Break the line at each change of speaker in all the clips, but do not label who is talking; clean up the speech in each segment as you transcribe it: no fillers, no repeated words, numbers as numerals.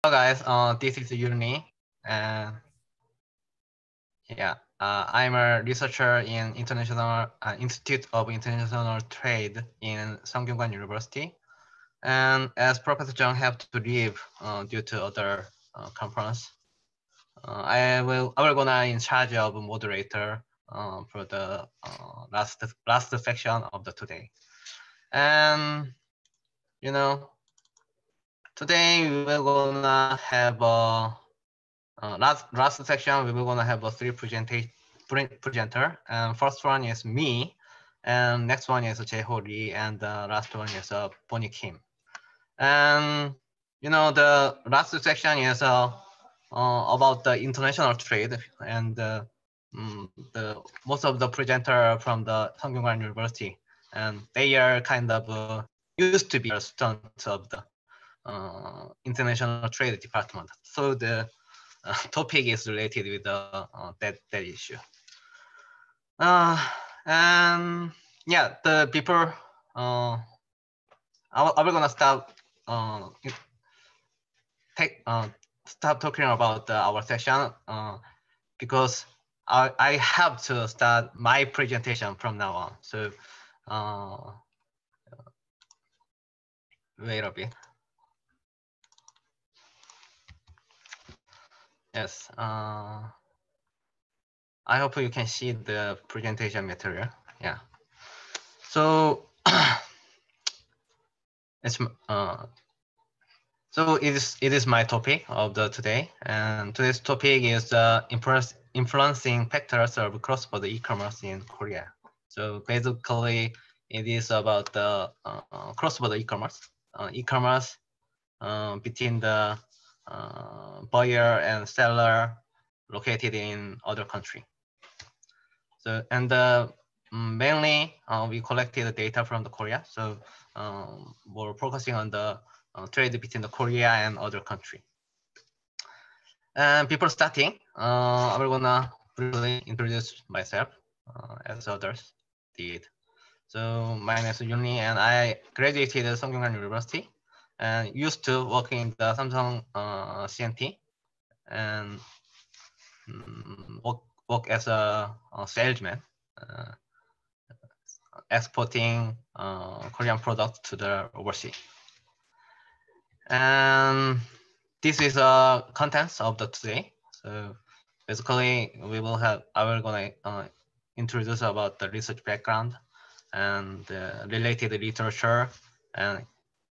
Hello guys, this is Yuni, and I'm a researcher in International Institute of International Trade in Sungkyunkwan University. And as Professor Jung have to leave due to other conference, I will gonna in charge of moderator for the last section of the today. And you know, today we will gonna have a last section. We will gonna have a three presenter, and first one is me, and next one is Jae-ho Lee, and the last one is Bonnie Kim. And the last section is about the international trade, and most of the presenter from the Sungkyunkwan University, and they are kind of used to be a student of the international trade department. So the topic is related with that issue. And yeah, the before I will gonna start start talking about our session because I have to start my presentation from now on. So wait a bit. Yes. I hope you can see the presentation material. Yeah. So it's so it is my topic of the today, and today's topic is influencing factors of cross-border e-commerce in Korea. So basically, it is about the cross-border e-commerce, between the buyer and seller located in other country. So and mainly we collected the data from the Korea. So we're focusing on the trade between the Korea and other country. And before starting, I'm gonna briefly introduce myself as others did. So my name is Yuni, and I graduated at Sungkyunkwan University and used to work in the Samsung CNT and work as a salesman, exporting Korean products to the overseas. And this is the contents of the today. So basically, I will gonna introduce about the research background and the related literature, and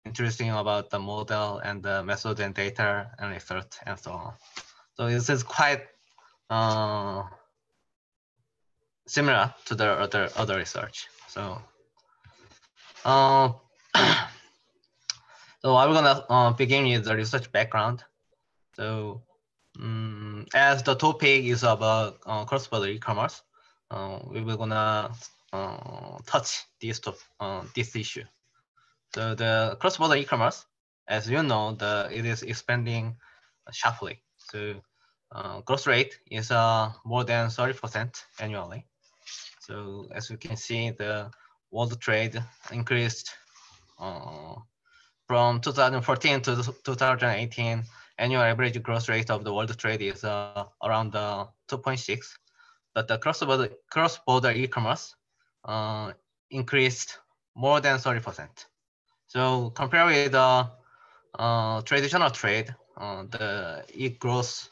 interesting about the model and the method and data and research and so on. So this is quite similar to the other research. So so I'm gonna begin with the research background. So as the topic is about cross-border e-commerce, we will gonna touch this issue. So the cross-border e-commerce, as you know, it is expanding sharply. So growth rate is more than 30% annually. So as you can see, the world trade increased from 2014 to 2018. Annual average growth rate of the world trade is around 2.6, but the cross-border e-commerce increased more than 30%. So compared with the traditional trade, it grows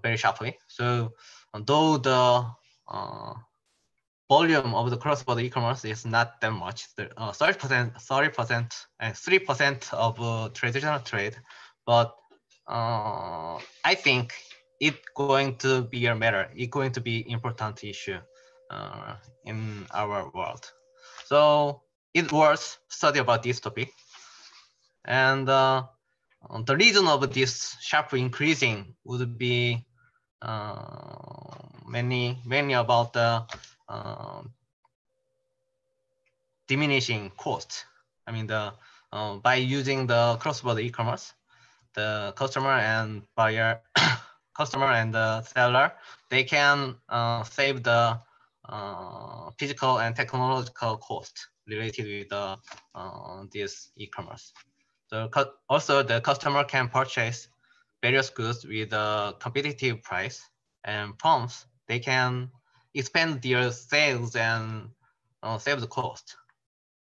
very sharply. So though the volume of the cross-border e-commerce is not that much, 30% and 3% of traditional trade, but I think it's going to be a matter. It's going to be important issue in our world. So it's worth study about this topic. And the reason of this sharp increasing would be many about the diminishing cost. I mean, by using the cross-border e-commerce, the customer and buyer, customer and the seller, they can save the physical and technological cost related with this e-commerce. So also the customer can purchase various goods with a competitive price, and firms, they can expand their sales and save the cost.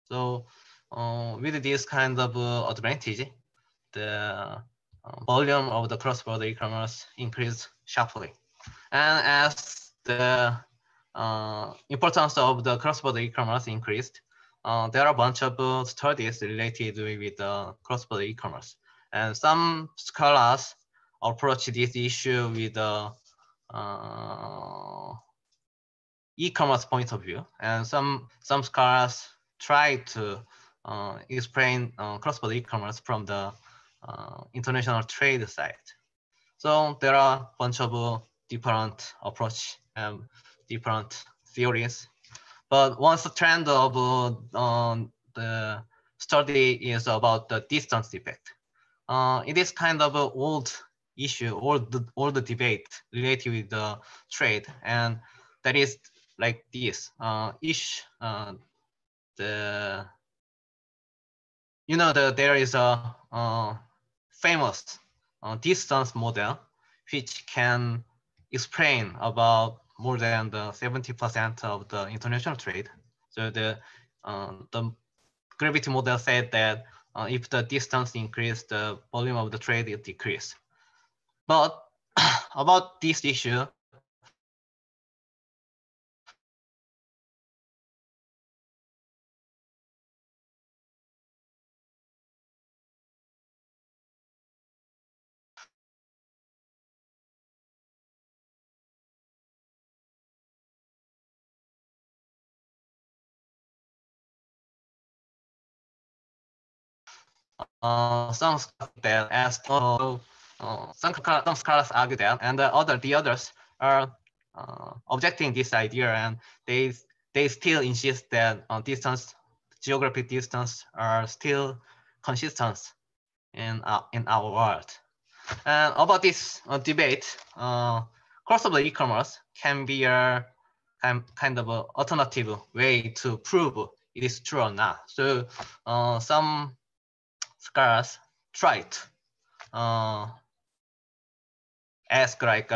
So with this kind of advantage, the volume of the cross-border e-commerce increased sharply. And as the importance of the cross-border e-commerce increased, there are a bunch of studies related with cross-border e-commerce. And some scholars approach this issue with e-commerce point of view, and some scholars try to explain cross-border e-commerce from the international trade side. So there are a bunch of different approach and different theories, but one trend of the study is about the distance effect. It is kind of an old issue, old debate related with the trade, and that is like this. There is a famous distance model which can explain about more than the 70% of the international trade. So the gravity model said that if the distance increase, the volume of the trade will decrease. But about this issue, some that as some scholars argue that, and the others are objecting this idea, and they still insist that geographic distance are still consistent in our world. And about this debate, cross-border e-commerce can be a kind of an alternative way to prove it is true or not. So some scholars tried ask like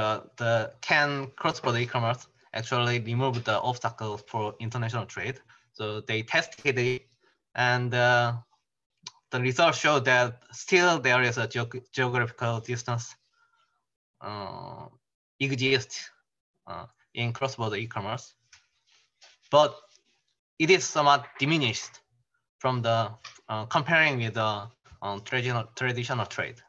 can cross-border e-commerce actually remove the obstacles for international trade? So they tested it, and the results showed that still there is a geographical distance exists in cross-border e-commerce, but it is somewhat diminished from the comparing with the traditional trade.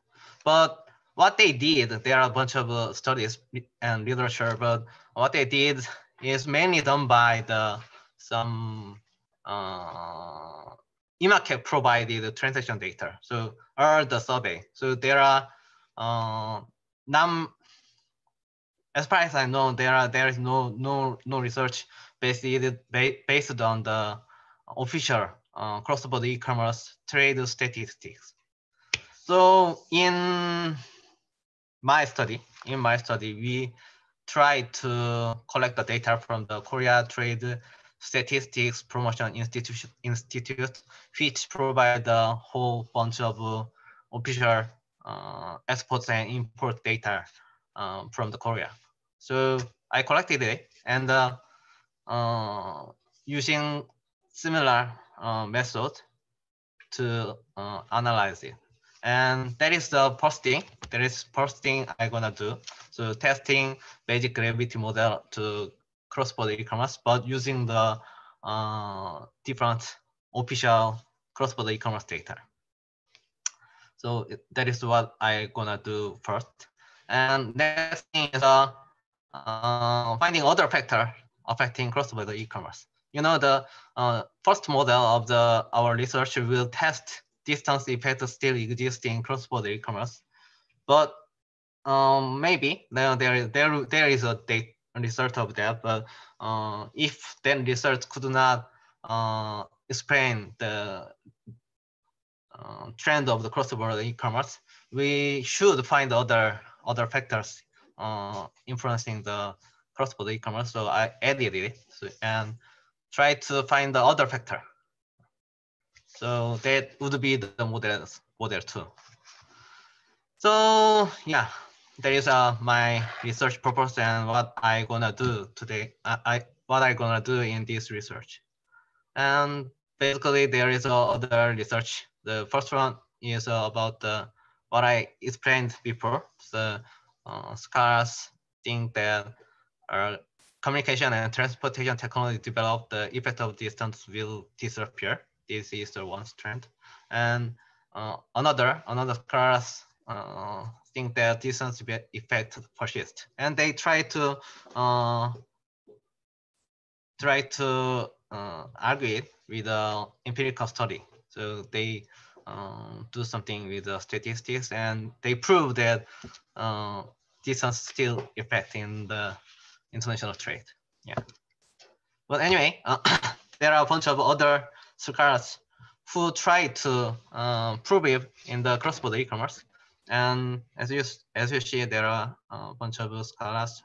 But what they did, there are a bunch of studies and literature, but what they did is mainly done by some eMarket provided transaction data. So or the survey. So there are as far as I know, there is no research based on the official cross-border e-commerce trade statistics. So in my study, we tried to collect the data from the Korea Trade Statistics Promotion Institute, which provide a whole bunch of official exports and import data from the Korea. So I collected it, and using similar method to analyze it. And that is the first thing. I'm gonna do. So testing basic gravity model to cross-border e-commerce, but using the different official cross-border e-commerce data. So that is what I'm gonna do first. And next thing is finding other factor affecting cross-border e-commerce. The first model of our research will test distance effect still exists in cross-border e-commerce, but maybe there is a result of that. But if then research could not explain the trend of the cross-border e-commerce, we should find other factors influencing the cross-border e-commerce. So I added it and try to find the other factor. So that would be the models model 2. So yeah, that is my research purpose and what I gonna do today. What I gonna do in this research. And basically there is other research. The first one is about what I explained before. The scholars think that communication and transportation technology develop, the effect of distance will disappear. This is the one trend. And another scholars think that distance effect persists. And they try to argue it with empirical study. So they do something with the statistics, and they prove that distance still affect in the international trade. Yeah. But anyway, there are a bunch of other scholars who try to prove it in the cross-border e-commerce. And as you see, there are a bunch of scholars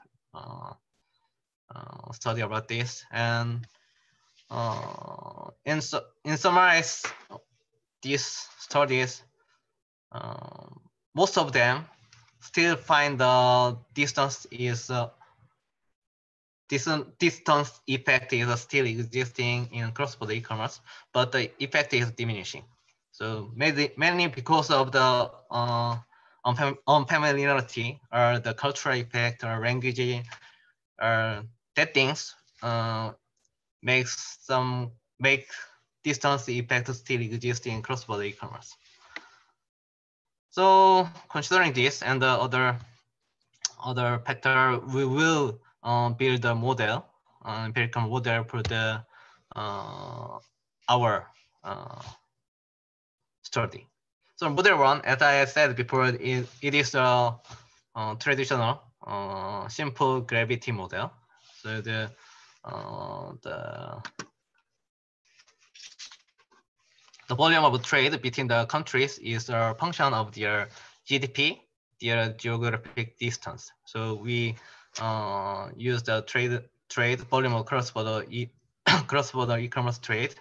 study about this. And in summarize these studies, most of them still find the distance effect is still existing in cross-border e-commerce, but the effect is diminishing. So mainly because of the unfamiliarity or the cultural effect or language, that things make distance effect still exist in cross-border e-commerce. So considering this and the other factor, we will build a model, empirical model for the our study. So model 1, as I said before, it is a traditional simple gravity model. So the volume of trade between the countries is a function of their GDP, their geographic distance. So we use the trade volume of cross-border e-commerce trade,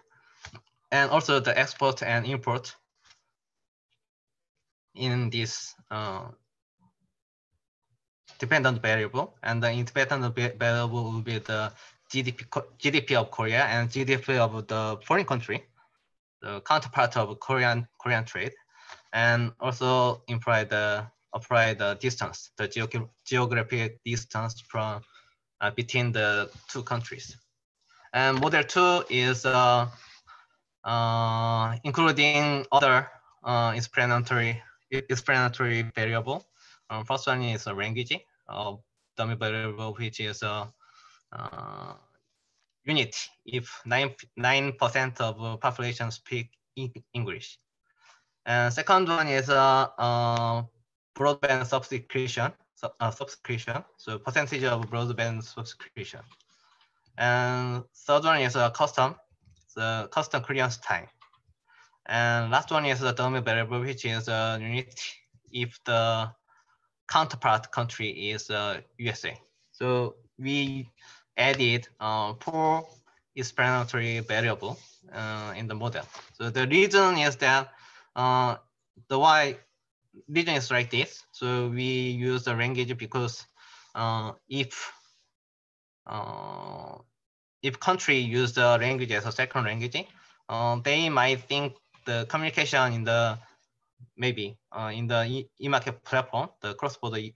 and also the export and import in this dependent variable. And the independent variable will be the GDP of Korea and GDP of the foreign country, the counterpart of Korean trade, and also apply the distance, the geographic distance from between the two countries. And model 2 is including other explanatory variable. First one is a language dummy variable, which is a unit if 9% of population speak English. And second one is broadband subscription. So percentage of broadband subscription. And third one is a the custom clearance time. And last one is the dummy variable, which is a unit if the counterpart country is USA. So we added 4 explanatory variable in the model. So the reason is that the why reason is like this. So we use the language because if country use the language as a second language, they might think the communication in the in the e-market platform, the cross-border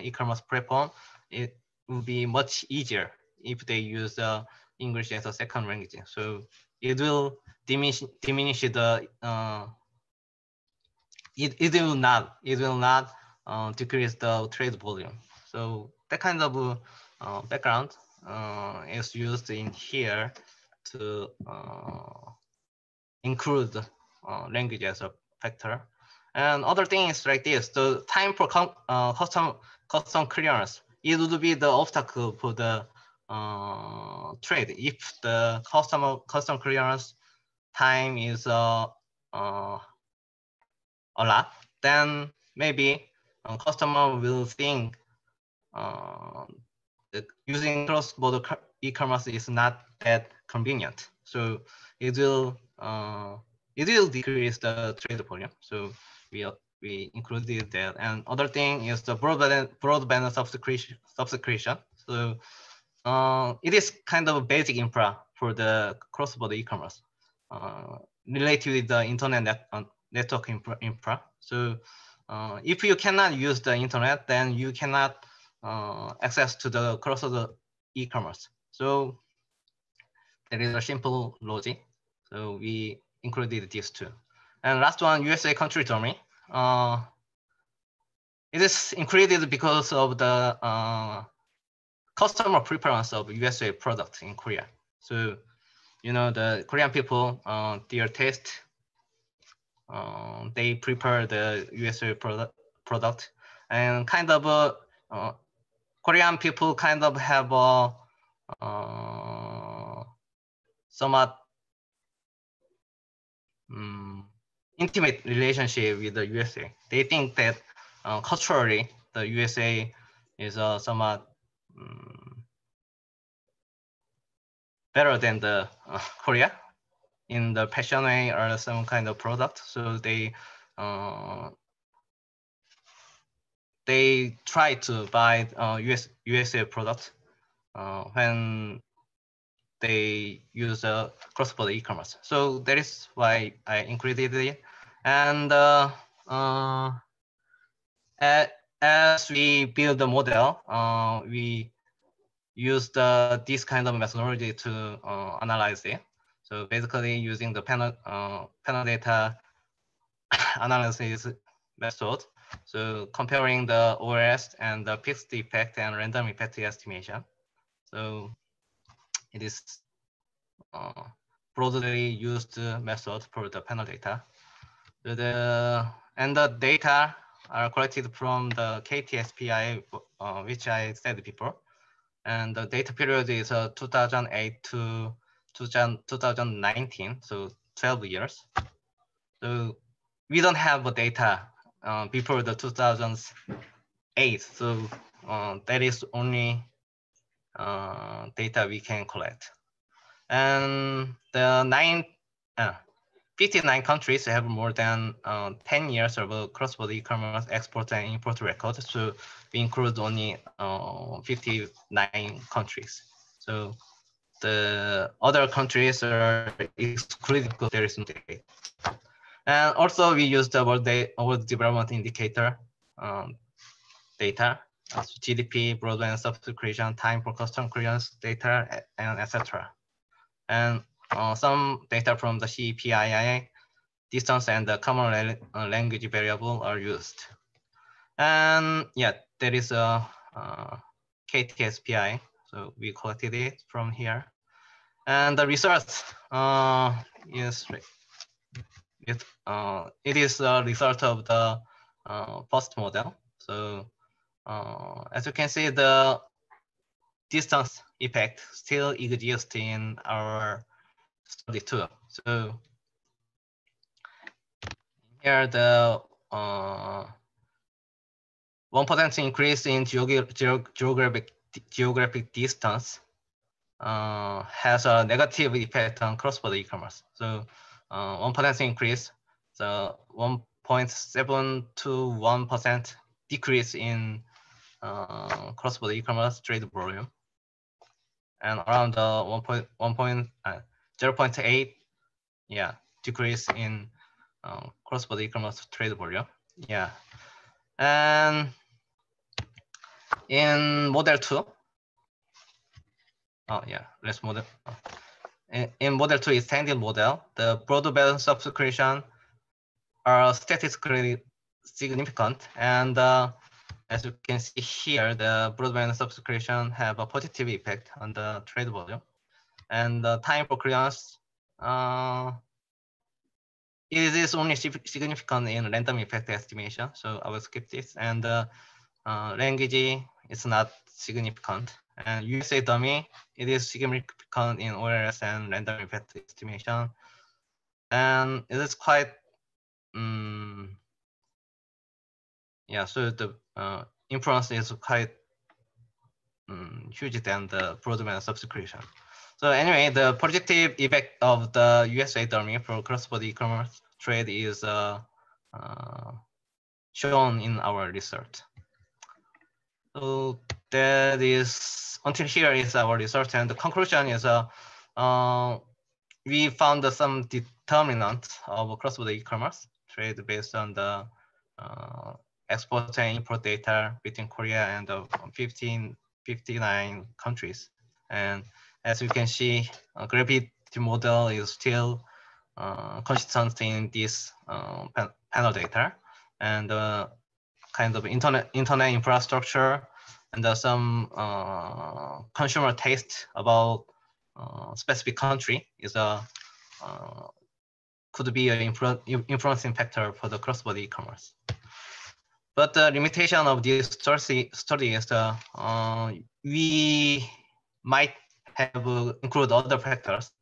e-commerce platform, it will be much easier if they use English as a second language. So it will diminish the it will not decrease the trade volume. So that kind of background is used in here to include language as a factor. And other things like this, the time for custom clearance, it would be the obstacle for the trade. If the custom clearance time is a lot, then maybe customer will think that using cross-border e-commerce is not that convenient. So it will decrease the trade volume. So we included that. And other thing is the broadband subscription. So it is kind of a basic infra for the cross-border e-commerce related with the internet network infra. So if you cannot use the internet, then you cannot access to the cross-border e-commerce. So there is a simple logic. So we included these two. And last one, USA country dummy. It is included because of the customer preference of USA products in Korea. So, you know, the Korean people, their taste, they prefer the USA product, and kind of Korean people kind of have a somewhat intimate relationship with the USA. They think that culturally the USA is somewhat better than the Korea in the fashion way or some kind of product. So they try to buy USA products when they use cross-border e-commerce. So that is why I included it. And as we build the model, we use this kind of methodology to analyze it. So basically using the panel data analysis method. So comparing the OS and the fixed effect and random effect estimation. So it is broadly used method for the panel data. And the data are collected from the KTSPI, which I said before. And the data period is 2008 to 2019, so 12 years. So we don't have data before the 2008, so that is only data we can collect. And the 59 countries have more than 10 years of cross-border e-commerce export and import records. So we include only 59 countries. So the other countries are excluded because there is no data. And also we use the world development indicator data, GDP, broadband subscription, time for custom clearance data, and etc. And some data from the CPII, distance and the common language variable are used. And yeah, there is a KTSPI. So we collected it from here. And the result is it is a result of the first model. So as you can see, the distance effect still exists in our study too. So here the 1% increase in geographic distance has a negative effect on cross-border e-commerce. So 1% increase, so 1.721% decrease in cross-border e-commerce trade volume, and around 0.8 decrease in cross-border e-commerce trade volume. Yeah, and in model 2, let's model. In model 2 extended model, the broadband subscription are statistically significant, and as you can see here, the broadband subscription have a positive effect on the trade volume, and the time for clearance it is only significant in random effect estimation, so I will skip this. And language is not significant. And USA dummy, it is significant in OLS and random effect estimation. And it is quite, so the influence is quite huge than the broadband subscription. So anyway, the positive effect of the USA dummy for cross-border e-commerce trade is shown in our research. So that is, until here is our research, and the conclusion is we found some determinants of cross-border e-commerce trade based on the export and import data between Korea and 59 countries. And as you can see, gravity model is still consistent in this panel data, and kind of internet infrastructure and some consumer taste about specific country is could be an influencing factor for the cross-border e-commerce. But the limitation of this study is we might have include other factors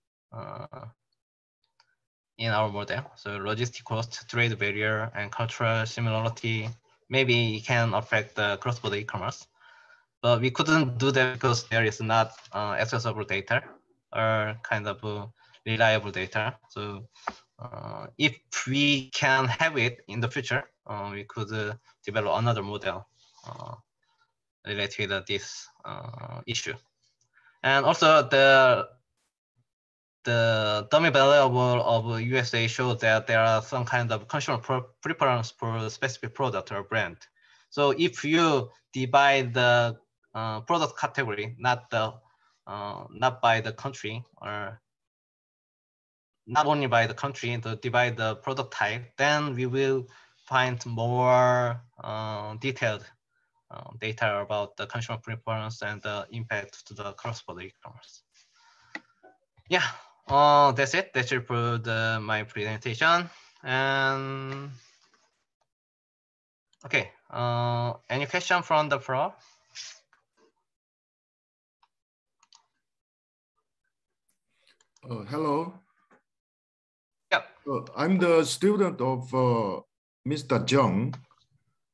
in our model. So logistic cost, trade barrier, and cultural similarity maybe can affect the cross-border e-commerce. But we couldn't do that because there is not accessible data or kind of reliable data. So if we can have it in the future, we could develop another model related to this issue. And also the dummy variable of USA shows that there are some kind of consumer preference for a specific product or brand. So if you divide the product category, not by the country, or not only by the country, to divide the product type, then we will find more detailed data about the consumer preference and the impact to the cross-border e-commerce. Yeah, that's it. That's it for my presentation. And okay, any question from the floor?
Hello.
Yep.
I'm the student of Mr. Jung.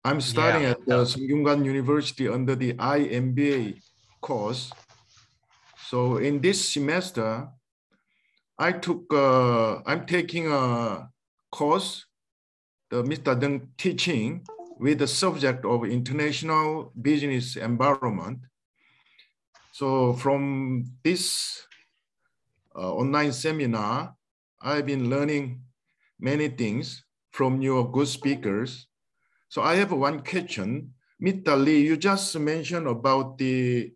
I'm studying at the Sungkyunkwan University under the IMBA course. So in this semester, I'm taking a course, the Mr. Jung teaching with the subject of international business environment. So from this online seminar, I've been learning many things from your good speakers. So I have one question. Mr. Lee, you just mentioned about the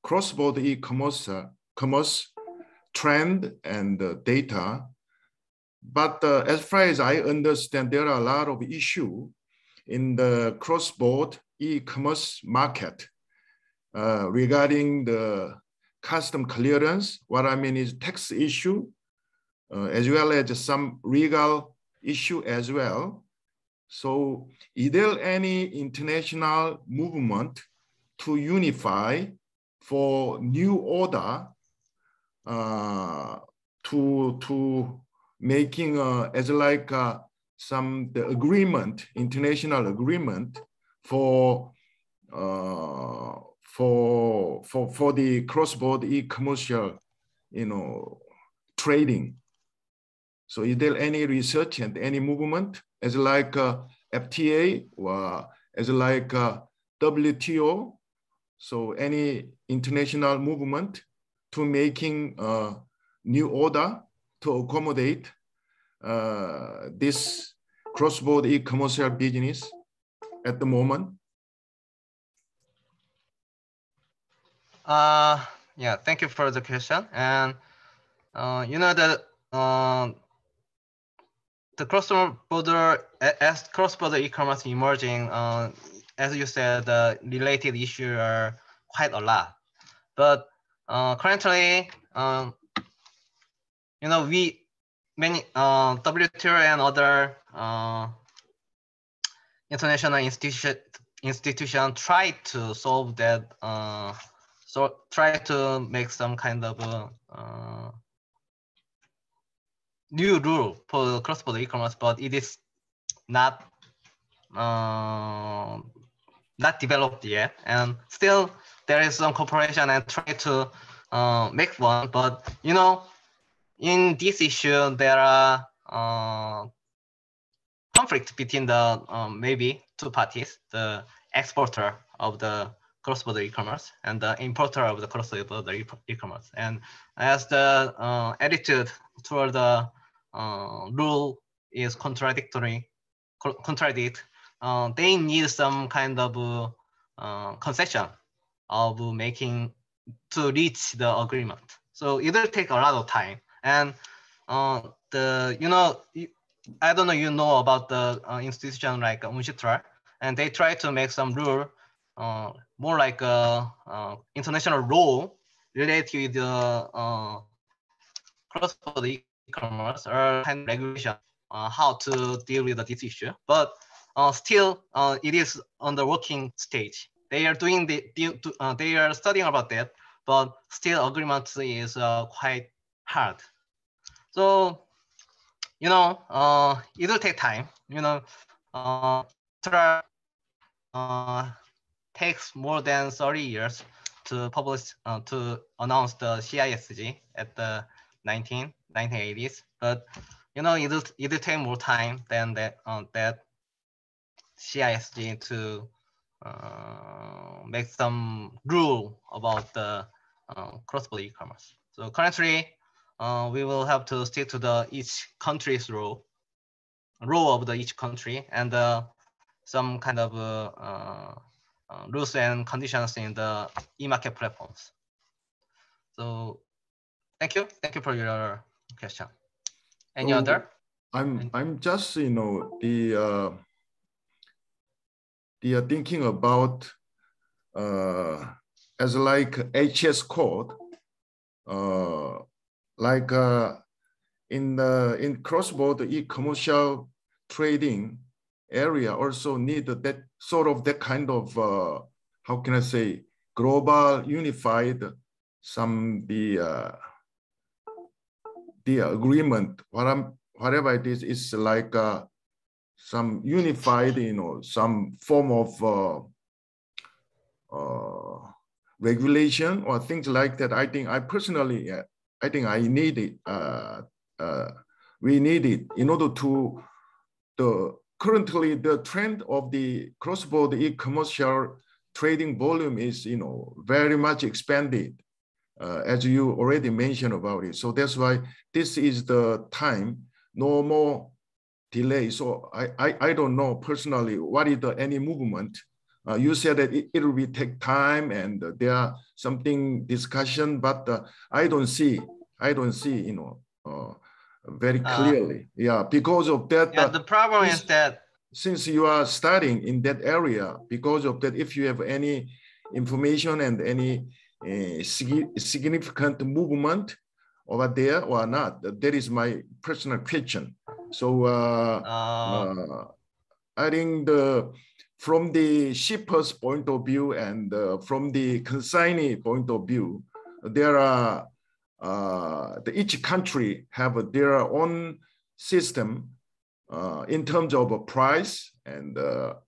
cross-border e-commerce trend and data. But as far as I understand, there are a lot of issues in the cross-border e-commerce market regarding the custom clearance. What I mean is tax issue, as well as some legal issue as well. So is there any international movement to unify for new order to making as like some the agreement, international agreement for the cross-border e-commercial, trading? So is there any research and any movement as like FTA or as like WTO? So any international movement to making a new order to accommodate this cross-border e-commercial business at the moment?
Yeah, thank you for the question. And the cross-border, as cross-border e-commerce emerging, as you said, the related issues are quite a lot. But currently, many WTO and other international institution try to solve that. So try to make some kind of new rule for cross-border e-commerce, but it is not developed yet, and still there is some cooperation and try to make one. But in this issue, there are conflict between the maybe two parties, the exporter of the cross-border e-commerce and the importer of the cross-border e-commerce. And as the attitude toward the rule is contradict, they need some kind of concession of making to reach the agreement. So it will take a lot of time. And I don't know, you know about the institution like UNCITRAL, and they try to make some rule more like international law related to the cross-border e-commerce or kind of regulation, how to deal with this issue. But still, it is on the working stage. They are doing they are studying about that, but still agreement is quite hard. So, it will take time. Takes more than 30 years to publish, to announce the CISG at the 1980s. But, it will take more time than that CISG to make some rule about the cross-border e-commerce. So currently, we will have to stick to each country's rule of each country, and some kind of rules and conditions in the e-market platforms. So thank you for your question. Any other?
I'm just the thinking about as like HS code, like in cross-border e-commercial trading area also need that sort of that kind of how can I say, global unified the agreement, whatever it is like some unified, some form of regulation or things like that. I think I personally, I think I need it. We need it in order to currently the trend of the cross-border e-commercial trading volume is very much expanded, as you already mentioned about it. So that's why this is the time, no more delay. So I don't know personally what is any movement. You said that it will take time and there are something discussion, but I don't see very clearly. Yeah, because of that.
Yeah, the problem is that
since you are studying in that area, because of that, if you have any information and any significant movement over there or not, that is my personal question. So I think from the shipper's point of view and from the consignee point of view, there are each country have their own system in terms of a price, and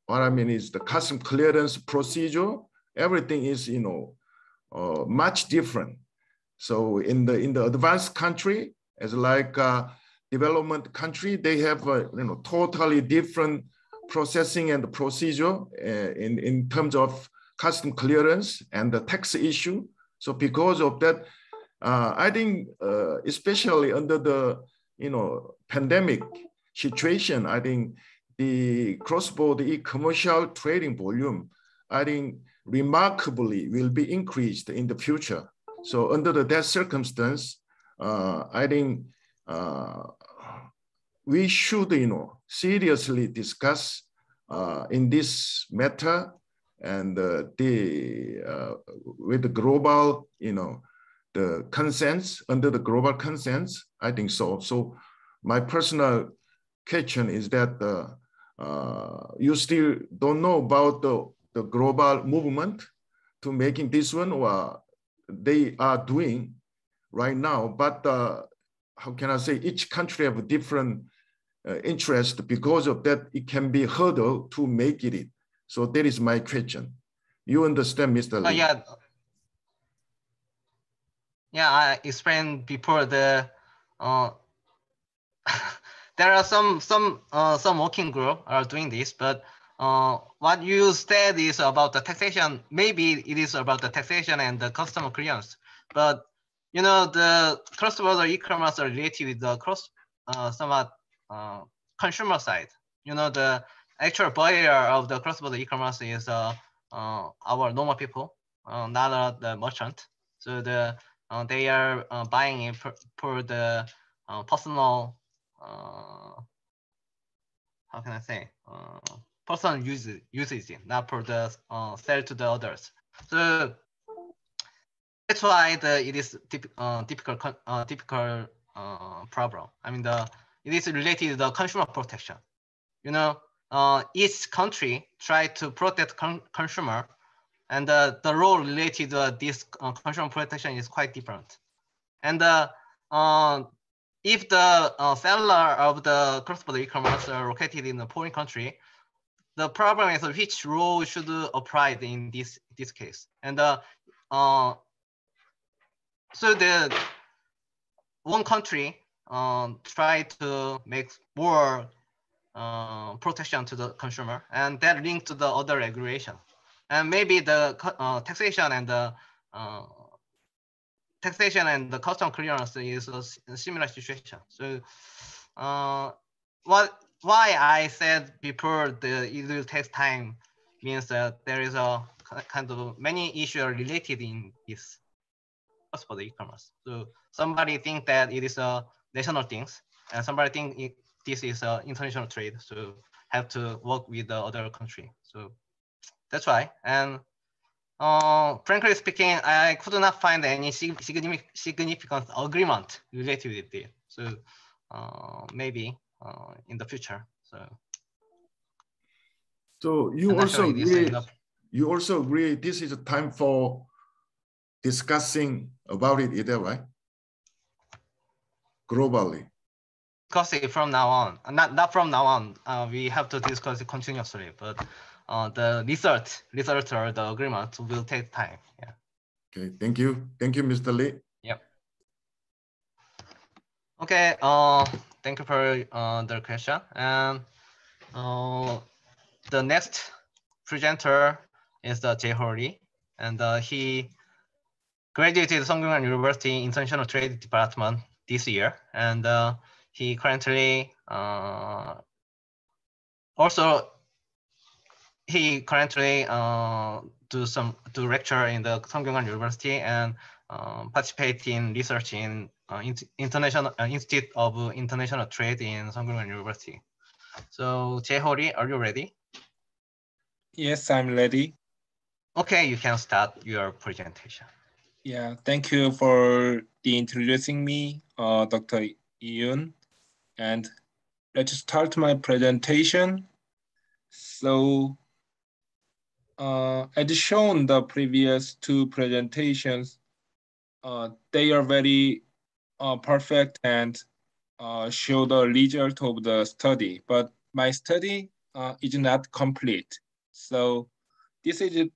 what I mean is the custom clearance procedure. Everything is much different. So in the advanced country, as like development country, they have totally different processing and procedure in terms of custom clearance and the tax issue. So because of that, I think especially under the pandemic situation, I think the cross-border e-commercial trading volume, I think remarkably will be increased in the future. So under that circumstance, I think we should seriously discuss in this matter, and with the global the consents, under the global consents, I think so. So my personal question is that you still don't know about the global movement to making this one, or they are doing right now, but how can I say, each country have a different interest. Because of that, it can be a hurdle to make it. So that is my question. You understand, Mr. Lee?
Yeah, I explained before the there are some working group are doing this, but what you said is about the taxation. Maybe it is about the taxation and the customer clearance, but you know the cross-border e-commerce are related with the somewhat consumer side. You know the actual buyer of the cross-border e-commerce is our normal people, not the merchant. So they are buying it for the personal, how can I say, personal usage, not for the sell to the others. So that's why it is typical problem. I mean it is related to the consumer protection. You know, each country try to protect consumer, and the role related to this consumer protection is quite different. And if the seller of the cross-border e-commerce are located in a foreign country, the problem is which rule should apply in this case. And so the one country try to make more protection to the consumer, and that linked to the other regulation. And maybe the taxation and the custom clearance is a similar situation. So why I said before it will take time means that there is a kind of many issues related in this for the e-commerce. So somebody think that it is a national things, and somebody think this is a international trade. So have to work with the other country. So that's why. And frankly speaking, I could not find any significant agreement related with it. So maybe in the future.
So you also agree. You also agree this is a time for discussing about it either, right? Globally.
Discuss it from now on. Not from now on. We have to discuss it continuously, but the research or the agreement will take time. Yeah.
Okay. Thank you, Mr. Lee.
Yep. Okay. Thank you for the question. And the next presenter is the Jae-ho Lee, and he graduated Sungkyunkwan University International Trade Department this year, and he currently do lecture in the Sungkyunkwan University and participate in research in International Institute of International Trade in Sungkyunkwan University. So Jae-ho Lee, are you ready?
Yes, I'm ready.
Okay, you can start your presentation.
Yeah, thank you for introducing me, Dr. Yoon. And let's start my presentation. So, as shown the previous two presentations, they are very perfect and show the result of the study. But my study is not complete. So this is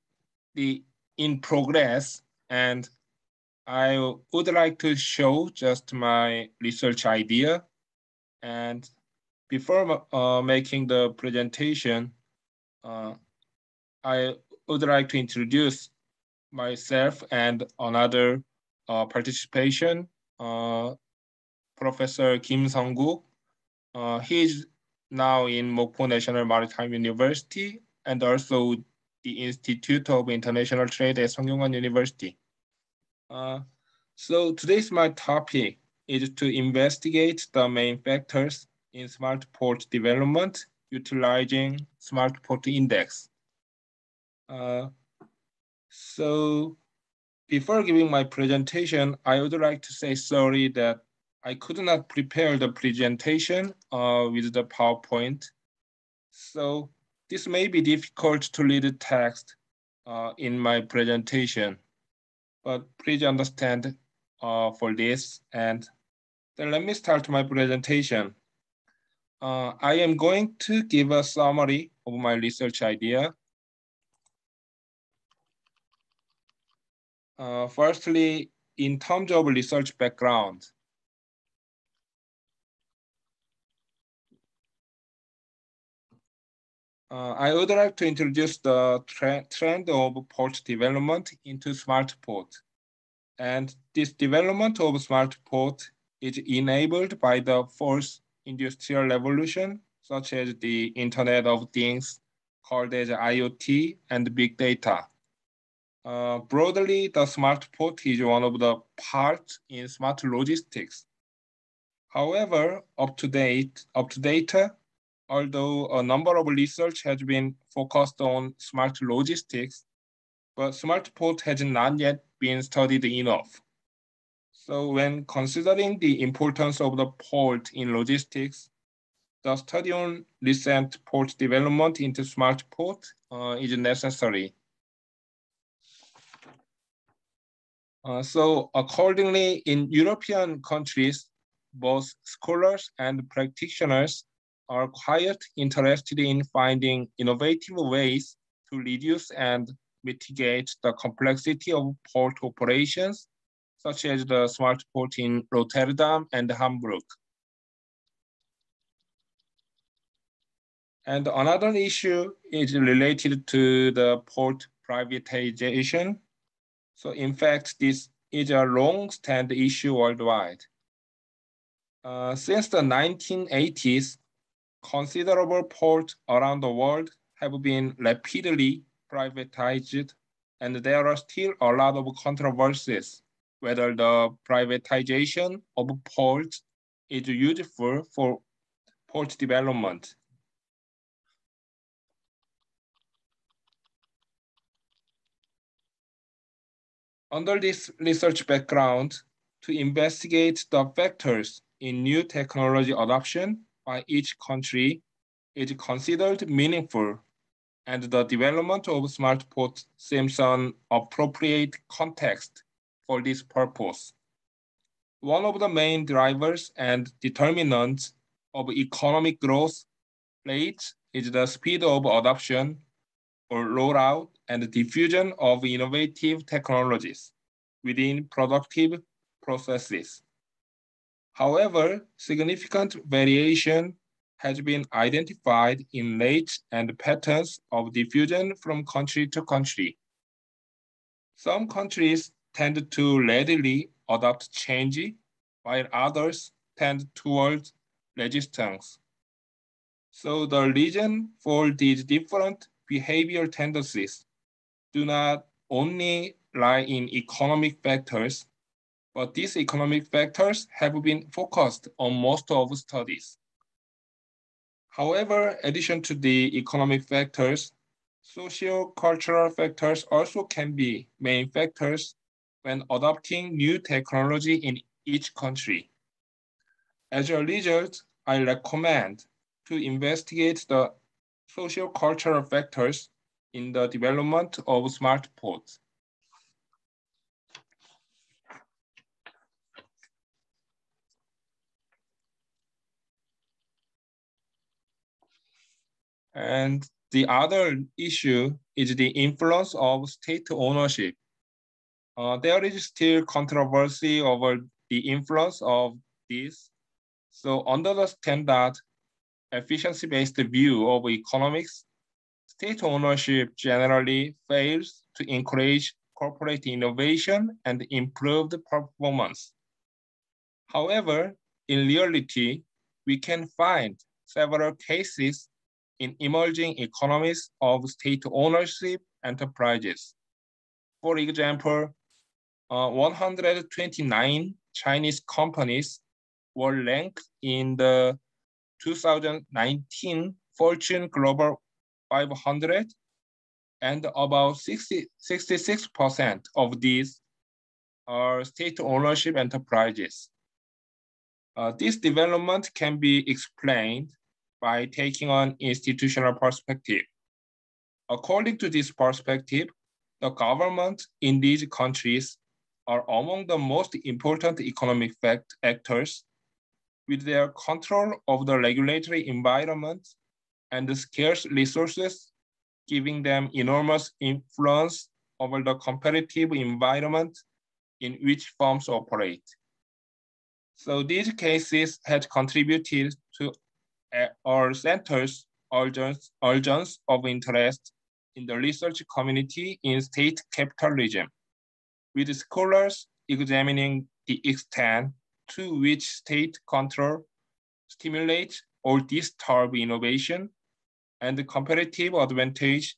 the in progress, and I would like to show just my research idea. And before making the presentation, I would like to introduce myself and another participation, Professor Kim Sung-guk. He is now in Mokpo National Maritime University and also the Institute of International Trade at Sungkyunkwan University. So today's my topic is to investigate the main factors in smart port development utilizing smart port index. So before giving my presentation, I would like to say sorry that I could not prepare the presentation with the PowerPoint. So this may be difficult to read the text in my presentation, but please understand for this. And then let me start my presentation. I am going to give a summary of my research idea. Firstly, in terms of research background, I would like to introduce the trend of port development into smart port. And this development of smart port is enabled by the fourth industrial revolution, such as the Internet of Things, called as IoT and big data. Broadly, the smart port is one of the parts in smart logistics. However, up to date, although a number of research has been focused on smart logistics, but smart port has not yet been studied enough. So when considering the importance of the port in logistics, the study on recent port development into smart port is necessary. So accordingly, in European countries, both scholars and practitioners are quite interested in finding innovative ways to reduce and mitigate the complexity of port operations, such as the smart port in Rotterdam and Hamburg. And another issue is related to the port privatization. So in fact, this is a long-standing issue worldwide. Since the 1980s, considerable ports around the world have been rapidly privatized, and there are still a lot of controversies whether the privatization of ports is useful for port development. Under this research background, to investigate the factors in new technology adoption by each country is considered meaningful, and the development of smart ports seems an appropriate context for this purpose. One of the main drivers and determinants of economic growth rates is the speed of adoption or rollout and diffusion of innovative technologies within productive processes. However, significant variation has been identified in rates and patterns of diffusion from country to country. Some countries tend to readily adopt change, while others tend towards resistance. So the reason for these different behavioral tendencies do not only lie in economic factors, but these economic factors have been focused on most of studies. However, in addition to the economic factors, socio-cultural factors also can be main factors when adopting new technology in each country. As a result, I recommend to investigate the socio-cultural factors in the development of smart ports. And the other issue is the influence of state ownership. There is still controversy over the influence of this. So under the standard efficiency-based view of economics, state ownership generally fails to encourage corporate innovation and improved performance. However, in reality, we can find several cases in emerging economies of state ownership enterprises. For example, 129 Chinese companies were ranked in the 2019 Fortune Global 500, and about 66% of these are state ownership enterprises. This development can be explained by taking an institutional perspective. According to this perspective, the government in these countries are among the most important economic actors, with their control of the regulatory environment and the scarce resources, giving them enormous influence over the competitive environment in which firms operate. So these cases had contributed to our centers urgence of interest in the research community in state capitalism, with scholars examining the extent to which state control stimulates or disturbs innovation and the competitive advantage,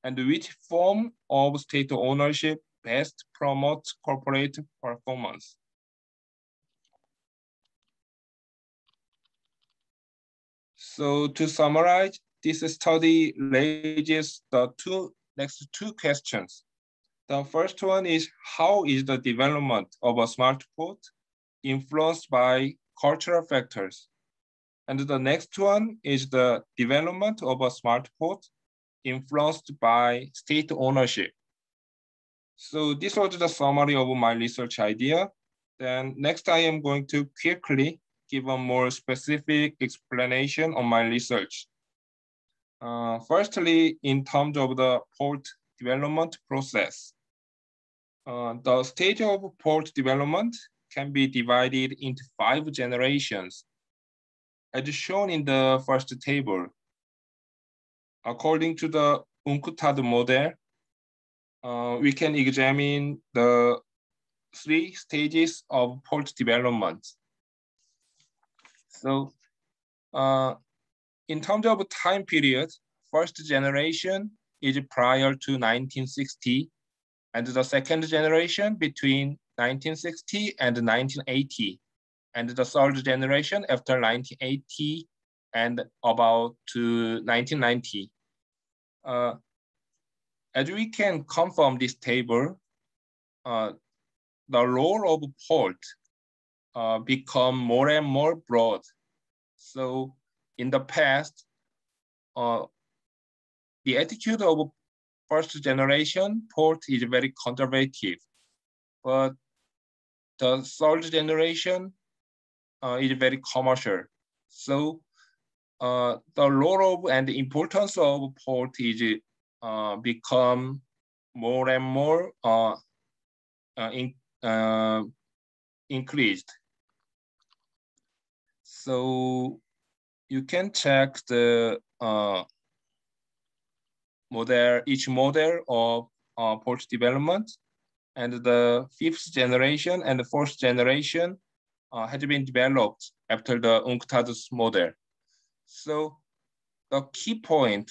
and which form of state ownership best promotes corporate performance. So to summarize, this study raises the next two questions. The first one is, how is the development of a smart port influenced by cultural factors? And the next one is the development of a smart port influenced by state ownership. So this was the summary of my research idea. Then next I am going to quickly give a more specific explanation on my research. Firstly, in terms of the port development process. The stage of port development can be divided into 5 generations, as shown in the first table. According to the UNCTAD model, we can examine the 3 stages of port development. So in terms of time period, first generation is prior to 1960, and the second generation between 1960 and 1980, and the third generation after 1980 and about to 1990. As we can confirm this table, the role of port become more and more broad. So in the past, the attitude of first generation port is very conservative, but the third generation is very commercial. So the role of and the importance of port is become more and more increased. So you can check the each model of port development, and the 5th generation and the 4th generation has been developed after the UNCTAD's model. So the key point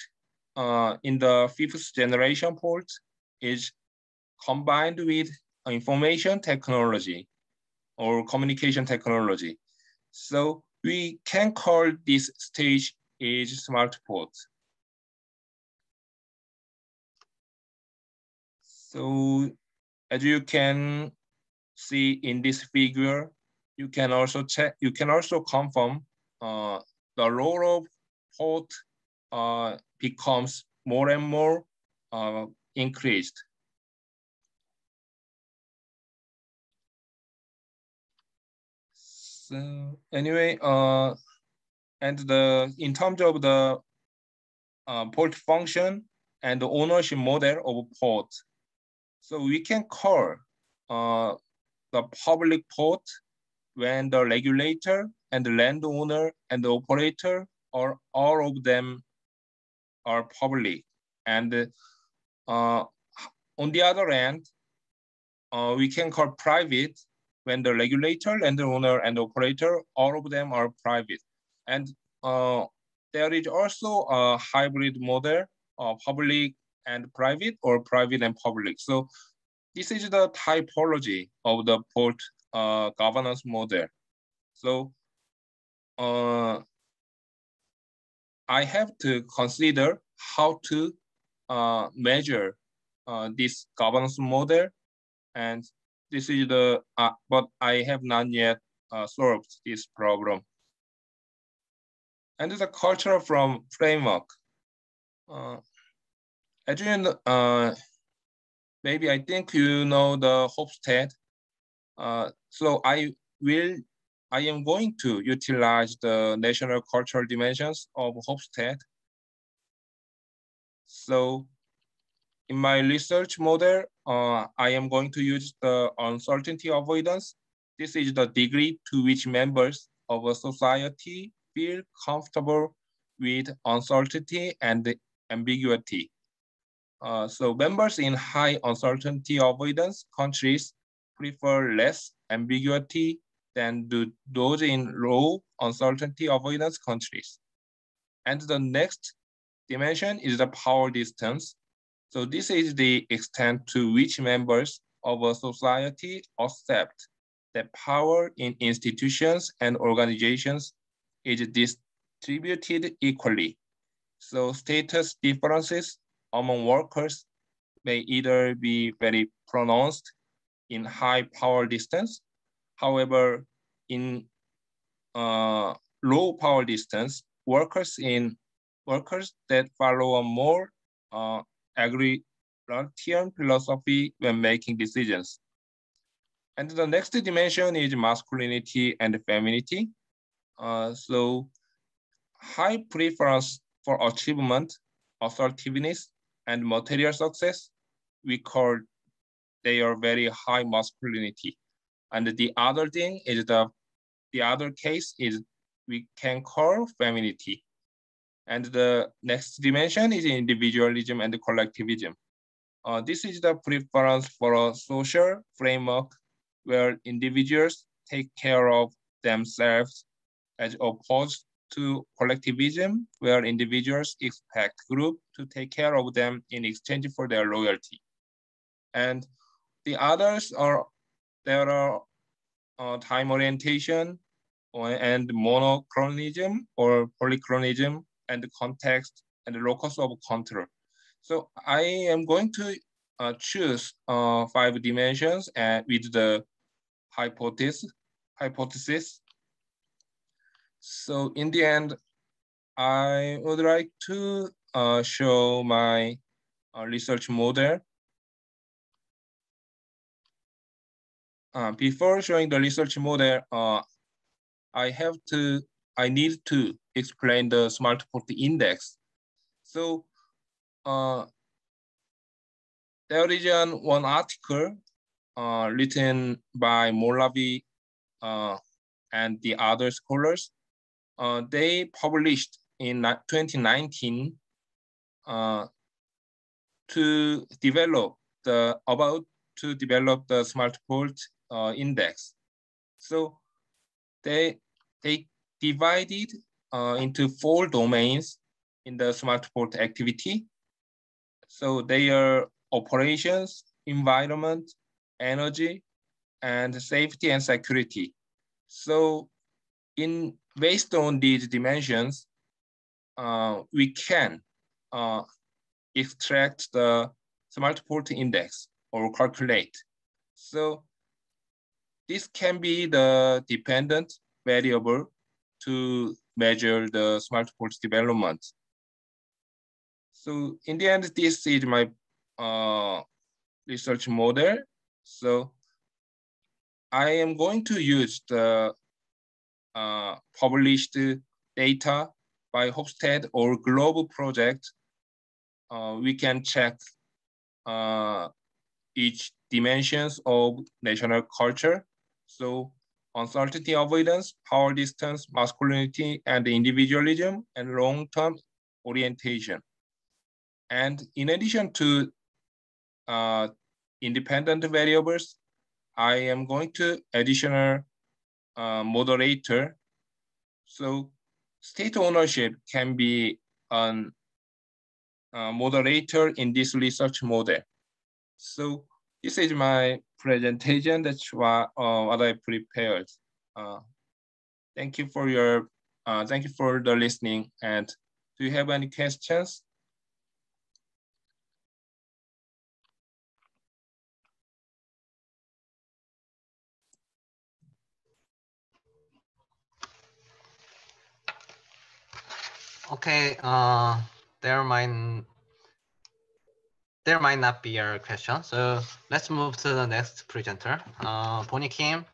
in the 5th generation port is combined with information technology or communication technology. So we can call this stage is smart port. So as you can see in this figure, you can also confirm the role of port becomes more and more increased. So anyway, and in terms of the port function and the ownership model of port, so we can call the public port when the regulator and the landowner and the operator are all of them are public. And on the other hand, we can call private when the regulator, landowner, and the operator, all of them are private. And there is also a hybrid model of public and private, or private and public. So this is the typology of the port governance model. So I have to consider how to measure this governance model, and this is the, but I have not yet solved this problem. And the cultural framework. As you know, maybe I think you know the Hofstede. So I am going to utilize the national cultural dimensions of Hofstede. So in my research model, I am going to use the uncertainty avoidance. This is the degree to which members of a society feel comfortable with uncertainty and ambiguity. So members in high uncertainty avoidance countries prefer less ambiguity than those in low uncertainty avoidance countries. And the next dimension is the power distance. So this is the extent to which members of a society accept that power in institutions and organizations is distributed equally. So status differences among workers may either be very pronounced in high power distance. However, in low power distance, workers that follow a more egalitarian philosophy when making decisions. And the next dimension is masculinity and femininity. So high preference for achievement, assertiveness, and material success, we call they are very high masculinity. And the other thing is the other case is we can call femininity. And the next dimension is individualism and collectivism. This is the preference for a social framework where individuals take care of themselves as opposed to collectivism, where individuals expect group to take care of them in exchange for their loyalty. And the others are, there are time orientation and monochronism or polychronism and context and locus of control. So I am going to choose 5 dimensions and with the hypothesis. So in the end, I would like to show my research model. Before showing the research model, I need to explain the smart port index. So there is one article written by Molavi and the other scholars. They published in 2019 to develop the smart port index. So they divided into 4 domains in the smart port activity. So they are operations, environment, energy, and safety and security. So based on these dimensions, we can extract the smart port index or calculate. So this can be the dependent variable to measure the smart port development. So in the end, this is my research model. So I am going to use the published data by Hofstede or global project. We can check each dimensions of national culture. So uncertainty avoidance, power distance, masculinity, and individualism, and long-term orientation. And in addition to independent variables, I am going to additional moderator. So state ownership can be a moderator in this research model. So this is my presentation. That's what I prepared. Thank you for the listening. And do you have any questions?
Okay, there might not be a question. So let's move to the next presenter, Bonnie Kim.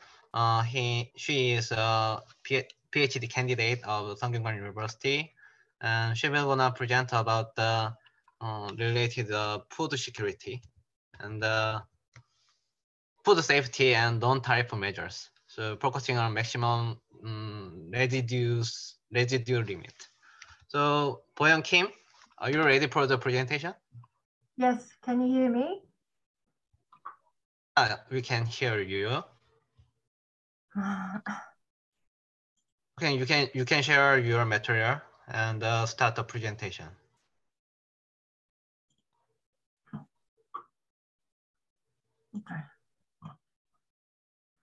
She is a PhD candidate of Sungkyunkwan University, and she will gonna present about the related food security and food safety and non-tariff measures. So focusing on maximum residue limit. So, Boyoung Kim, are you ready for the presentation?
Yes, can you hear me?
We can hear you. Okay, you can share your material and start the presentation.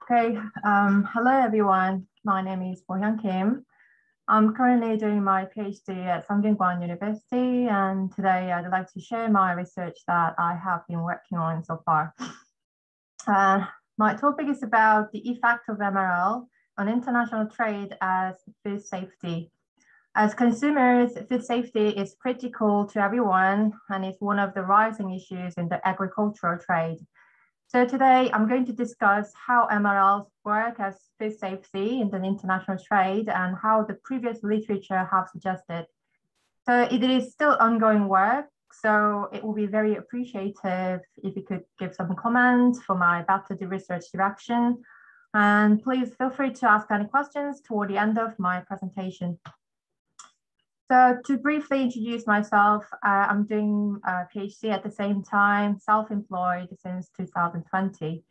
Okay. Hello everyone. My name is Boyoung Kim. I'm currently doing my PhD at Samgyunkwon University, and today I'd like to share my research that I have been working on so far. My topic is about the effect of MRL on international trade as food safety. As consumers, food safety is critical to everyone and is one of the rising issues in the agricultural trade. So today I'm going to discuss how MRLs work as food safety in the international trade and how the previous literature have suggested. So it is still ongoing work, so it will be very appreciative if you could give some comments for my better research direction. And please feel free to ask any questions toward the end of my presentation. So to briefly introduce myself, I'm doing a PhD at the same time, self-employed since 2020.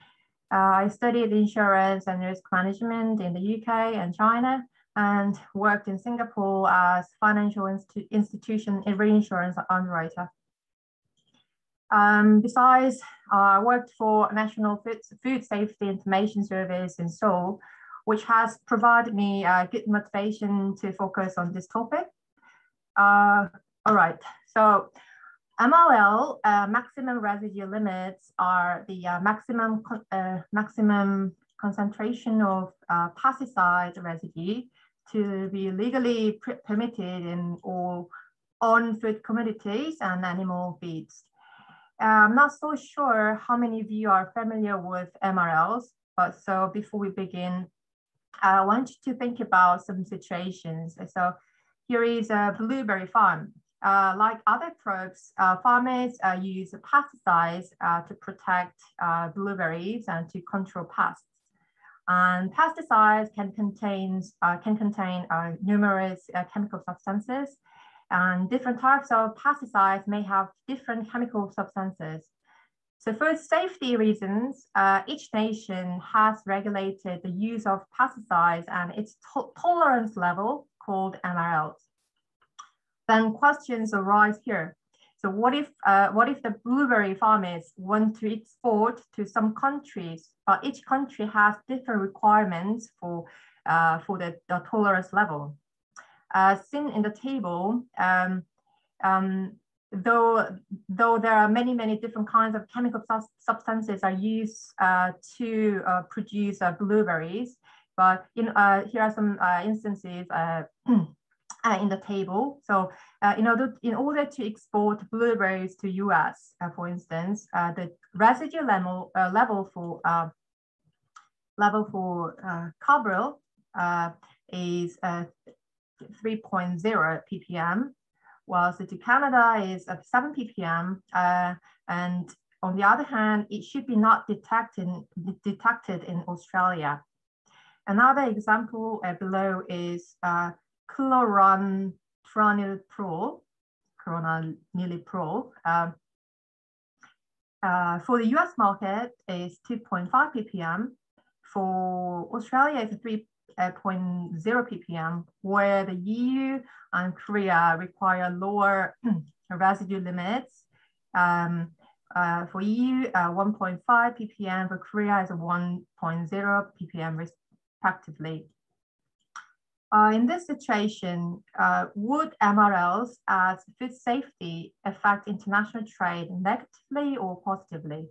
I studied insurance and risk management in the UK and China, and worked in Singapore as financial institution reinsurance underwriter. Besides, I worked for National Food Safety Information Service in Seoul, which has provided me good motivation to focus on this topic. All right, so MRL maximum residue limits are the maximum concentration of pesticide residue to be legally permitted in all on-food commodities and animal feeds. I'm not so sure how many of you are familiar with MRLs, but so before we begin, I want you to think about some situations. So here is a blueberry farm. Like other crops, farmers use pesticides to protect blueberries and to control pests. And pesticides can contain numerous chemical substances, and different types of pesticides may have different chemical substances. So for safety reasons, each nation has regulated the use of pesticides and its tolerance level called MRLs. Then questions arise here. So what if the blueberry farmers want to export to some countries, but each country has different requirements for the tolerance level? Seen in the table, though there are many different kinds of chemical substances are used to produce blueberries, but here are some instances in the table. So in order to export blueberries to US, for instance, the residue level for Cabral is 3.0 ppm, whilst to Canada is 7 ppm, and on the other hand, it should be not detected in Australia. Another example below is chlorantraniliprole. For the US market is 2.5 ppm. For Australia, it's 3.0 ppm, where the EU and Korea require lower residue limits. For EU, 1.5 ppm, for Korea is 1.0 ppm respectively. In this situation, would MRLs as food safety affect international trade negatively or positively?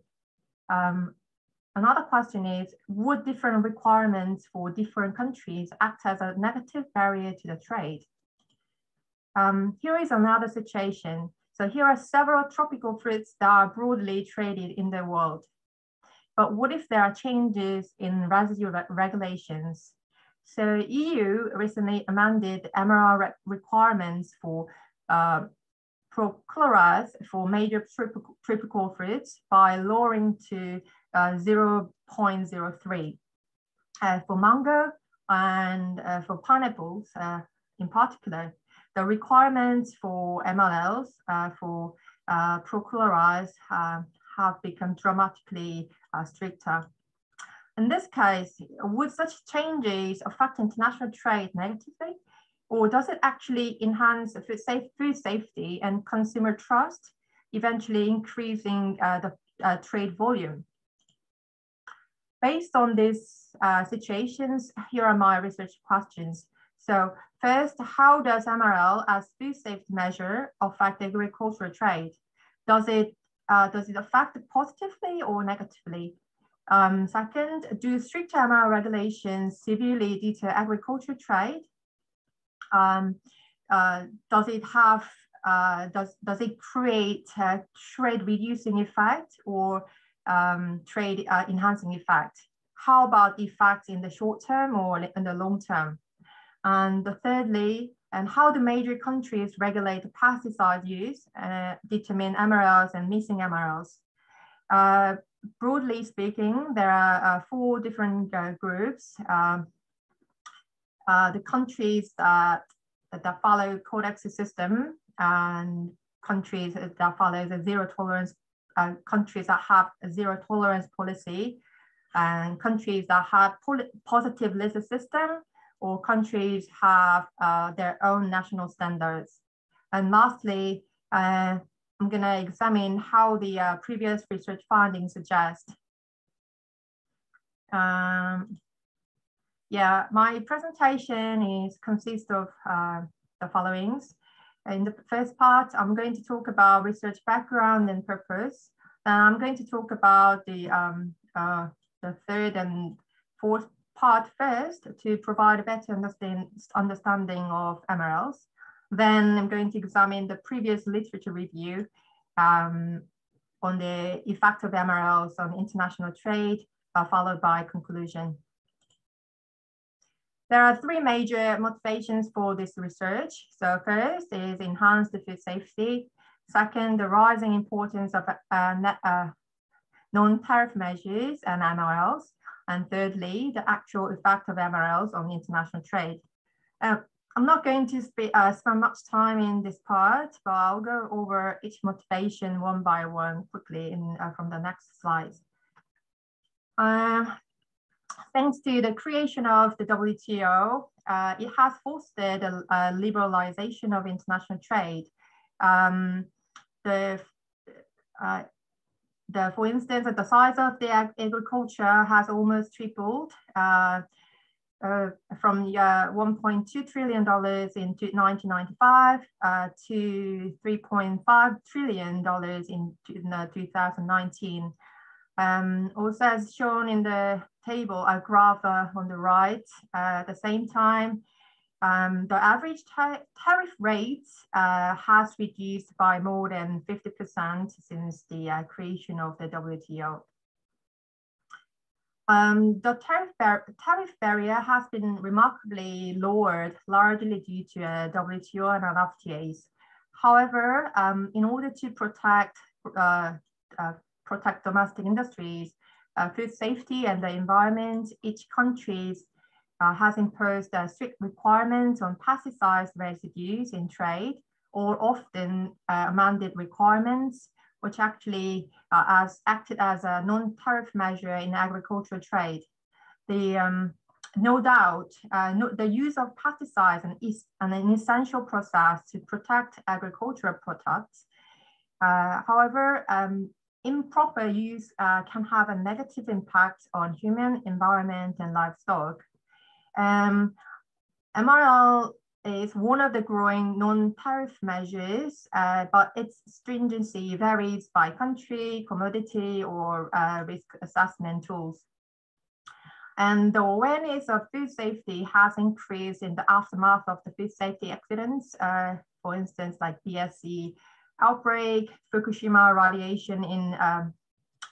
Another question is, would different requirements for different countries act as a negative barrier to the trade? Here is another situation. So here are several tropical fruits that are broadly traded in the world. But what if there are changes in residue regulations? So EU recently amended MRL requirements for prochlorase for major tropical fruits by lowering to 0.03 for mango and for pineapples in particular. the requirements for MLLs for prochlorides have become dramatically stricter. In this case, would such changes affect international trade negatively? Or does it actually enhance food safety and consumer trust, eventually increasing the trade volume? Based on these situations, here are my research questions. So first, how does MRL as food safety measure affect agricultural trade? Does it affect it positively or negatively? Second, do strict MRL regulations severely deter agricultural trade? Does it create a trade reducing effect or trade enhancing effect? How about effects in the short term or in the long term? And thirdly, and how do major countries regulate pesticide use, determine MRLs and missing MRLs? Broadly speaking, there are 4 different groups. The countries that follow Codex system and countries that follow the zero tolerance, countries that have a zero tolerance policy, and countries that have positive list system, or countries have their own national standards. And lastly, I'm going to examine how the previous research findings suggest. Yeah, my presentation consists of the followings. In the first part, I'm going to talk about research background and purpose. I'm going to talk about the third and fourth part first to provide a better understanding of MRLs. Then I'm going to examine the previous literature review on the effect of MRLs on international trade, followed by conclusion. There are 3 major motivations for this research. So first is enhance the food safety. Second, the rising importance of non-tariff measures and MRLs. And thirdly, the actual effect of MRLs on international trade. I'm not going to spend much time in this part, but I'll go over each motivation one by one quickly from the next slides. Thanks to the creation of the WTO, it has fostered a liberalization of international trade. For instance, the size of the agriculture has almost tripled from $1.2 trillion in 1995 to $3.5 trillion in 2019. Also, as shown in the table, a graph on the right, at the same time, the average tariff rates has reduced by more than 50% since the creation of the WTO. The tariff barrier has been remarkably lowered, largely due to WTO and FTAs. However, in order to protect domestic industries, food safety and the environment, each country has imposed strict requirements on pesticide residues in trade, or often amended requirements, which actually acted as a non-tariff measure in agricultural trade. No doubt, the use of pesticides is an essential process to protect agricultural products. However, improper use can have a negative impact on human, environment, and livestock. MRL is one of the growing non-tariff measures, but its stringency varies by country, commodity, or risk assessment tools. And the awareness of food safety has increased in the aftermath of the food safety accidents, for instance, like BSE outbreak, Fukushima radiation in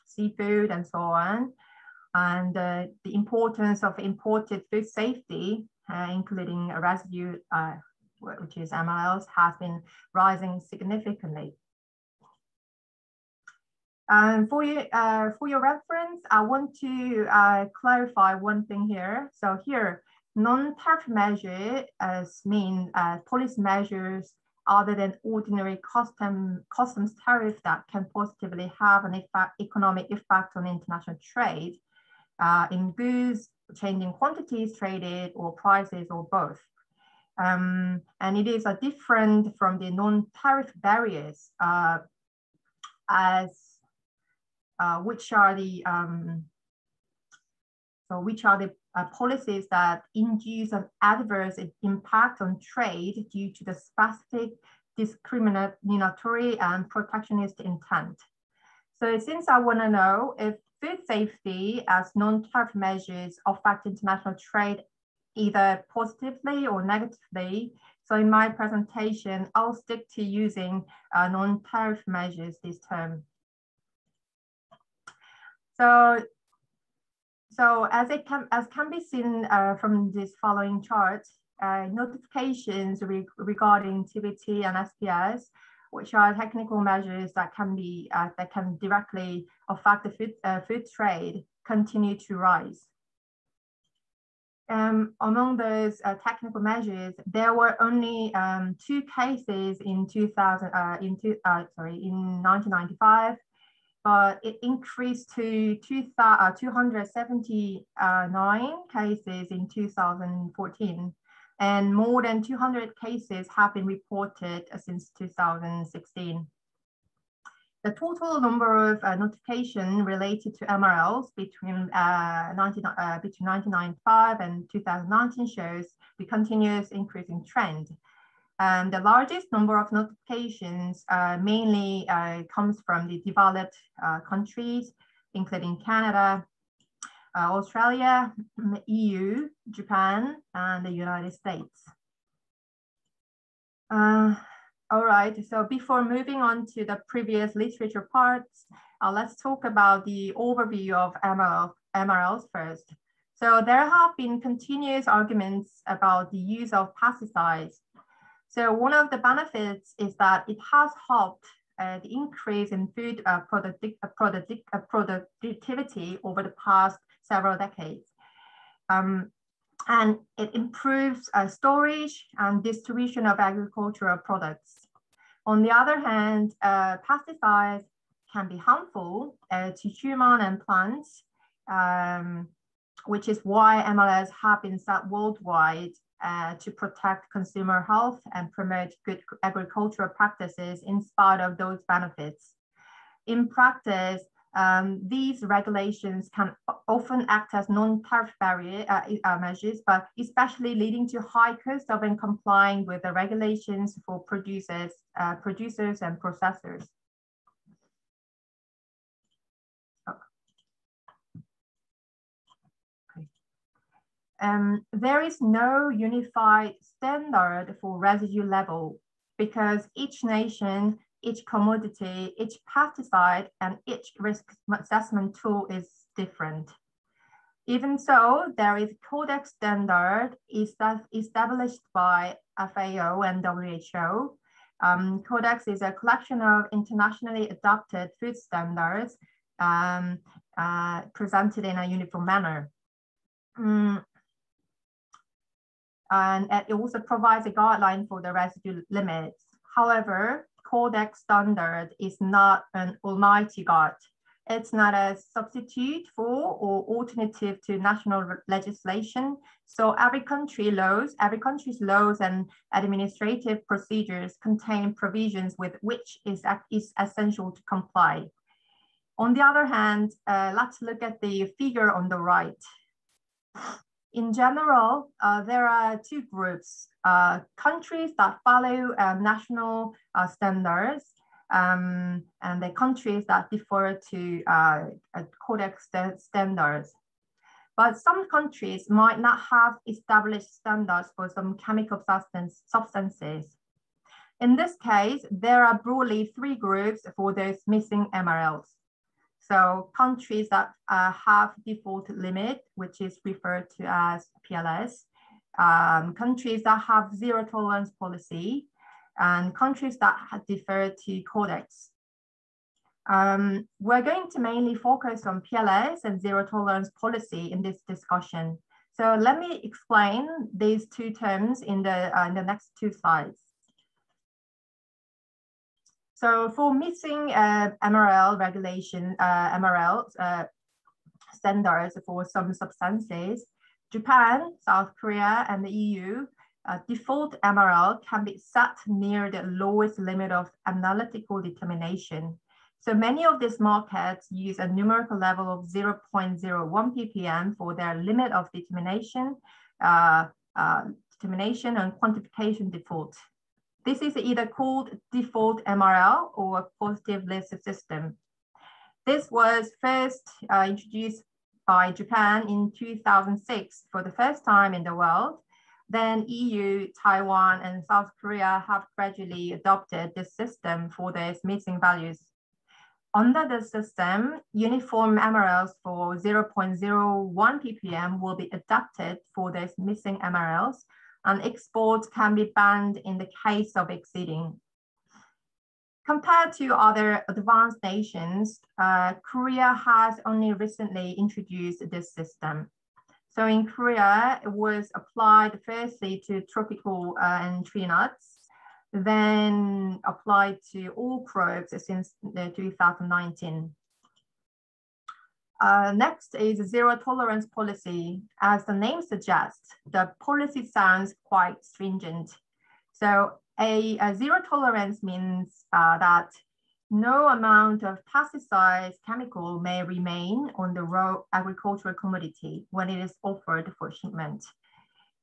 seafood, and so on. And the importance of imported food safety, including a residue, which is MRLs, has been rising significantly. For your reference, I want to clarify one thing here. So here, Non-tariff measures mean policy measures other than ordinary customs tariff that can positively have an economic effect on international trade in goods, changing quantities traded, or prices, or both. And it is different from the non-tariff barriers, which are the policies that induce an adverse impact on trade due to the specific discriminatory and protectionist intent. So since I want to know if food safety as non-tariff measures affect international trade either positively or negatively, so in my presentation, I'll stick to using non-tariff measures this term. So as can be seen from this following chart, notifications regarding TBT and SPS, which are technical measures that can directly affect the food trade, continue to rise. Among those technical measures, there were only 2 cases in 1995. But it increased to 279 cases in 2014, and more than 200 cases have been reported since 2016. The total number of notifications related to MRLs between 1995 and 2019 shows the continuous increasing trend. The largest number of notifications mainly comes from the developed countries, including Canada, Australia, EU, Japan, and the United States. All right, so before moving on to the previous literature parts, let's talk about the overview of MRLs first. So there have been continuous arguments about the use of pesticides. So one of the benefits is that it has helped the increase in food productivity over the past several decades. And it improves storage and distribution of agricultural products. On the other hand, pesticides can be harmful to human and plants, which is why MLS have been set worldwide to protect consumer health and promote good agricultural practices in spite of those benefits. In practice, these regulations can often act as non-tariff barrier measures, but especially leading to high cost of complying with the regulations for producers and processors. There is no unified standard for residue level because each nation, each commodity, each pesticide, and each risk assessment tool is different. Even so, there is a codex standard established by FAO and WHO. Codex is a collection of internationally adopted food standards presented in a uniform manner. And it also provides a guideline for the residue limits. However, Codex standard is not an almighty God. It's not a substitute for or alternative to national legislation. So every country's laws and administrative procedures contain provisions with which is essential to comply. On the other hand, let's look at the figure on the right. In general, there are 2 groups, countries that follow national standards and the countries that defer to Codex standards. But some countries might not have established standards for some chemical substances. In this case, there are broadly 3 groups for those missing MRLs. So countries that have default limit, which is referred to as PLS, countries that have zero tolerance policy, and countries that defer to Codex. We're going to mainly focus on PLS and zero tolerance policy in this discussion. So let me explain these two terms in the next two slides. So for missing MRL regulation, MRL standards for some substances, Japan, South Korea, and the EU, default MRL can be set near the lowest limit of analytical determination. So many of these markets use a numerical level of 0.01 ppm for their limit of determination, and quantification default. This is either called default MRL or a positive list system. This was first introduced by Japan in 2006 for the first time in the world. Then EU, Taiwan, and South Korea have gradually adopted this system for their missing values. Under the system, uniform MRLs for 0.01 ppm will be adapted for these missing MRLs, and exports can be banned in the case of exceeding. Compared to other advanced nations, Korea has only recently introduced this system. So in Korea, it was applied firstly to tropical and tree nuts, then applied to all crops since 2019. Next is zero tolerance policy. As the name suggests, the policy sounds quite stringent. So a zero tolerance means that no amount of pesticides chemical may remain on the raw agricultural commodity when it is offered for shipment.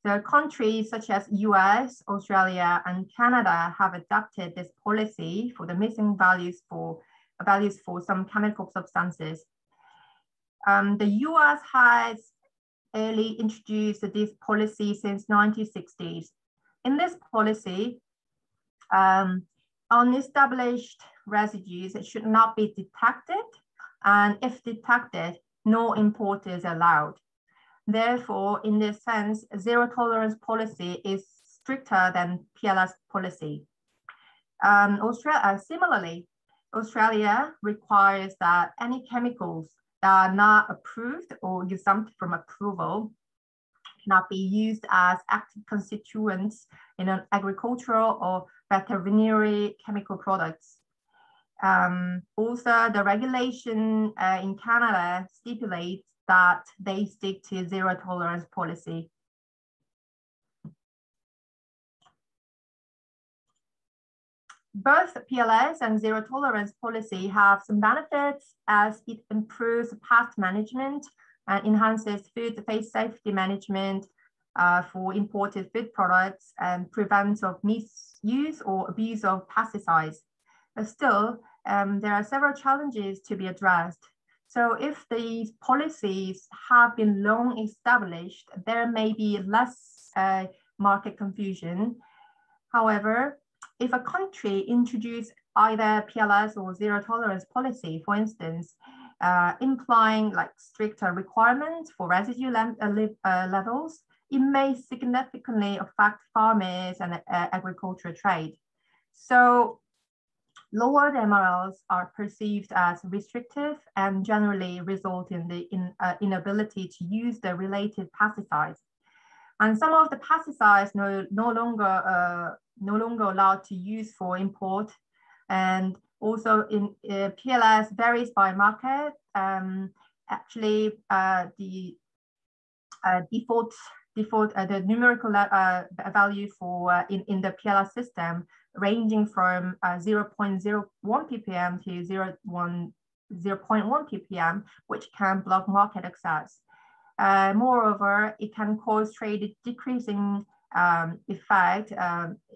So countries such as US, Australia, and Canada have adopted this policy for the missing values for some chemical substances. The US has early introduced this policy since 1960s. In this policy, unestablished residues should not be detected, and if detected, no import is allowed. Therefore, in this sense, zero tolerance policy is stricter than PLS policy. Similarly, Australia requires that any chemicals that are not approved or exempt from approval cannot be used as active constituents in an agricultural or veterinary chemical products. Also, the regulation in Canada stipulates that they stick to zero tolerance policy. Both PLS and zero tolerance policy have some benefits as it improves pest management and enhances food safety management for imported food products and prevents of misuse or abuse of pesticides. But still, there are several challenges to be addressed. So if these policies have been long established, there may be less market confusion. However, if a country introduces either PLS or zero tolerance policy, for instance, implying like stricter requirements for residue levels, it may significantly affect farmers and agricultural trade. So lowered MRLs are perceived as restrictive and generally result in the inability to use the related pesticides. And some of the pesticides no longer allowed to use for import. And also in PLS varies by market. Actually, the default the numerical value for in the PLS system ranging from 0.01 ppm to 0.1 ppm, which can block market access. Moreover, it can cause trade decreasing effect,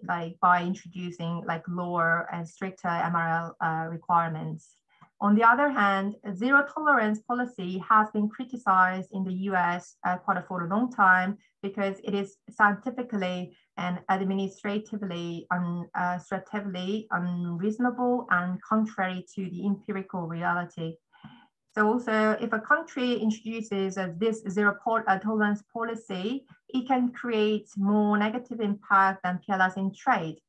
like by introducing like lower and stricter MRL requirements. On the other hand, zero tolerance policy has been criticized in the US for a long time because it is scientifically and administratively unreasonable and contrary to the empirical reality. So also, if a country introduces this zero tolerance policy, it can create more negative impact than PLS in trade,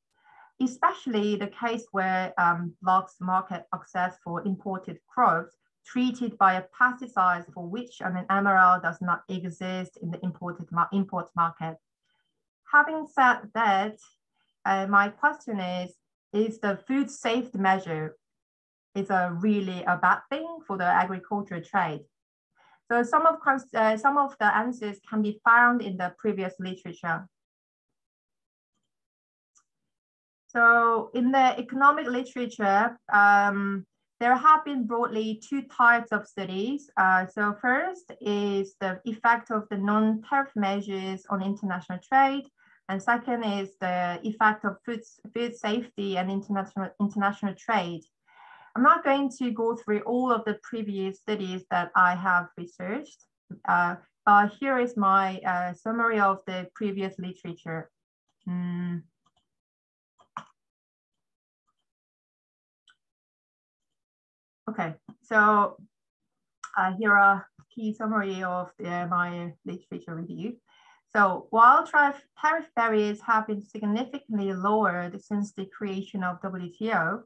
especially the case where blocks market access for imported crops treated by a pesticide for which an MRL does not exist in the import market. Having said that, my question is the food safety measure really a bad thing for the agricultural trade? So some of the answers can be found in the previous literature. So in the economic literature, there have been broadly two types of studies. So first is the effect of the non-tariff measures on international trade. And second is the effect of food safety and international trade. I'm not going to go through all of the previous studies that I have researched, but here is my summary of the previous literature. Okay, so here are key summary of my literature review. So while tariff barriers have been significantly lowered since the creation of WTO,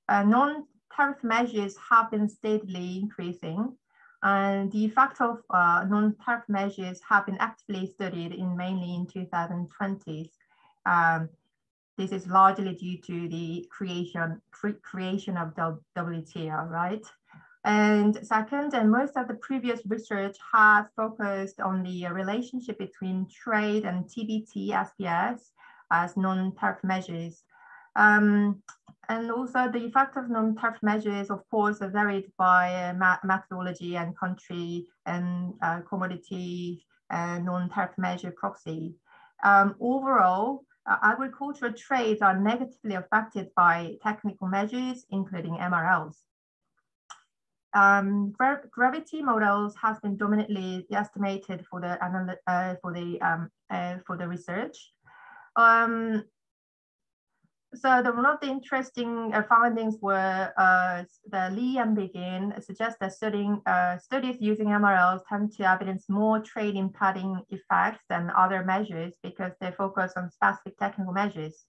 non-tariff measures have been steadily increasing, and the effect of non-tariff measures have been actively studied mainly in 2020s. This is largely due to the creation of the WTO, right? And second, and most of the previous research has focused on the relationship between trade and TBT SPS as non-tariff measures. And also the effect of non-tariff measures, of course, are varied by methodology and country and commodity and non-tariff measure proxy. Overall, agricultural trades are negatively affected by technical measures, including MRLs. Gravity models has been dominantly estimated for the research. So one of the interesting findings were the Lee and Begin suggest that studies using MRLs tend to evidence more trade impeding effects than other measures because they focus on specific technical measures.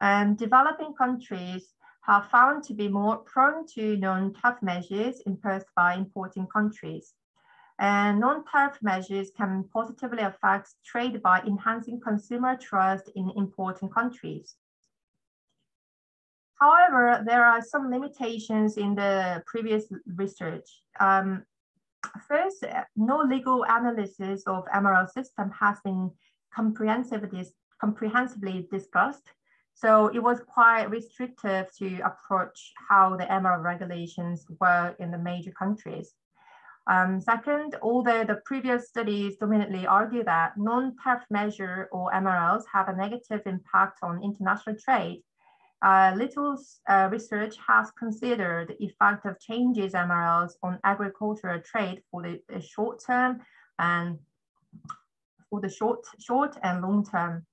And developing countries have found to be more prone to non-tariff measures imposed by importing countries. And non-tariff measures can positively affect trade by enhancing consumer trust in importing countries. However, there are some limitations in the previous research. First, no legal analysis of MRL system has been comprehensively discussed. So it was quite restrictive to approach how the MRL regulations work in the major countries. Second, although the previous studies dominantly argue that non-tariff measure or MRLs have a negative impact on international trade, little research has considered the effect of changes MRLs on agricultural trade for the short term and for the short and long term.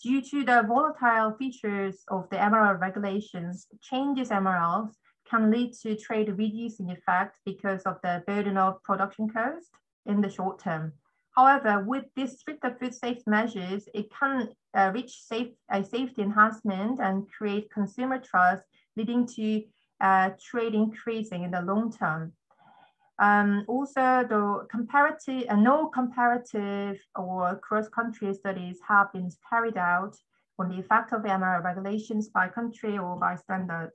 Due to the volatile features of the MRL regulations, changes MRLs can lead to trade reducing effect because of the burden of production cost in the short term. However, with these stricter food safety measures, it can reach safety enhancement and create consumer trust, leading to trade increasing in the long term. Also, no comparative or cross-country studies have been carried out on the effect of MRL regulations by country or by standard.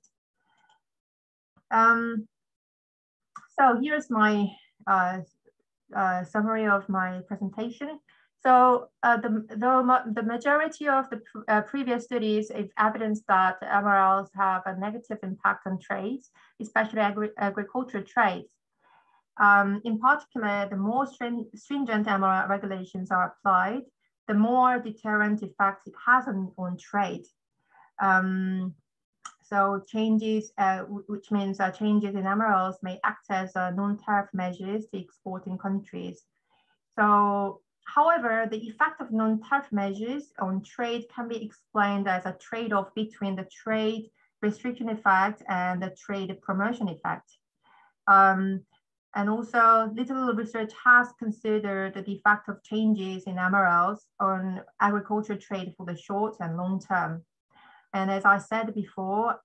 So here's my summary of my presentation. So the majority of the previous studies is evidence that MRLs have a negative impact on trades, especially agricultural trades. In particular, the more stringent MRL regulations are applied, the more deterrent effect it has on trade. So changes, which means changes in MRLs may act as non-tariff measures to exporting countries. So, however, the effect of non-tariff measures on trade can be explained as a trade-off between the trade restriction effect and the trade promotion effect. And also, little research has considered the effect of changes in MRLs on agricultural trade for the short and long term. And as I said before,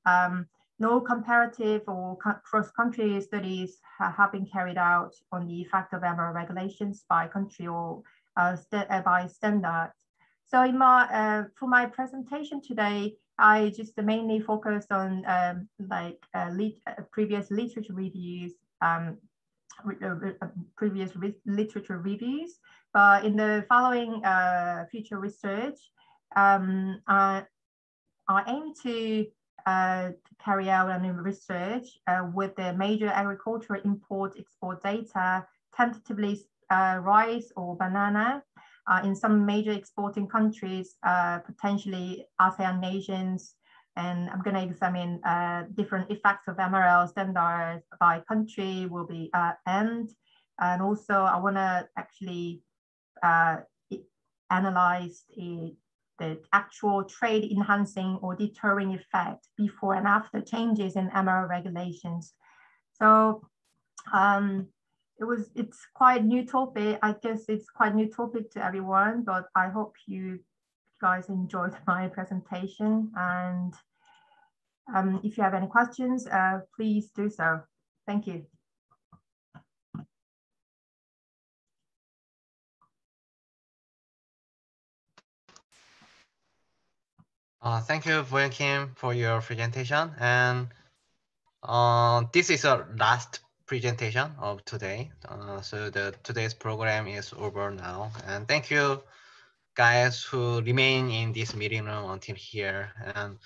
no comparative or cross-country studies have been carried out on the effect of MRO regulations by country or by standard. So in my, for my presentation today, I just mainly focused on previous literature reviews, but in the following future research, I aim to carry out a new research with the major agricultural import-export data, tentatively rice or banana in some major exporting countries, potentially ASEAN nations. And I'm going to examine different effects of MRL standards by country will be and also I want to actually analyze the actual trade enhancing or deterring effect before and after changes in MRO regulations. So it's quite new topic. I guess it's quite new topic to everyone, but I hope you guys enjoyed my presentation. And if you have any questions, please do so. Thank you.
Thank you, Boyan Kim, for your presentation. And this is our last presentation of today. So today's program is over now. And thank you, guys, who remain in this meeting room until here. And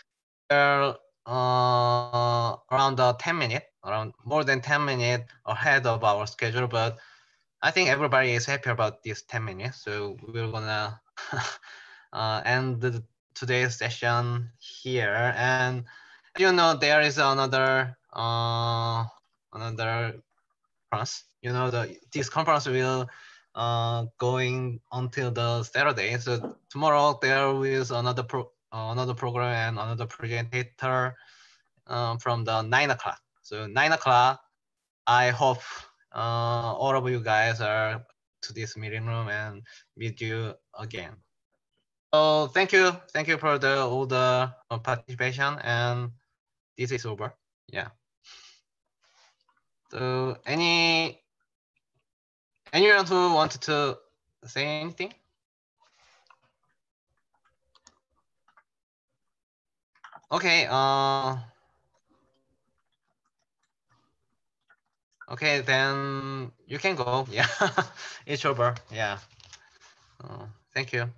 we're around 10 minutes, around more than 10 minutes ahead of our schedule, but I think everybody is happy about this 10 minutes. So we're gonna end today's session here. And you know, there is another conference. You know, this conference will going until the Saturday. So tomorrow there is another program and another presenter from the 9 o'clock. So 9 o'clock, I hope all of you guys are to this meeting room and meet you again. So thank you for all the participation, and this is over. Yeah. So anyone who wanted to say anything? Okay. Okay, then you can go. Yeah, it's over. Yeah. Thank you.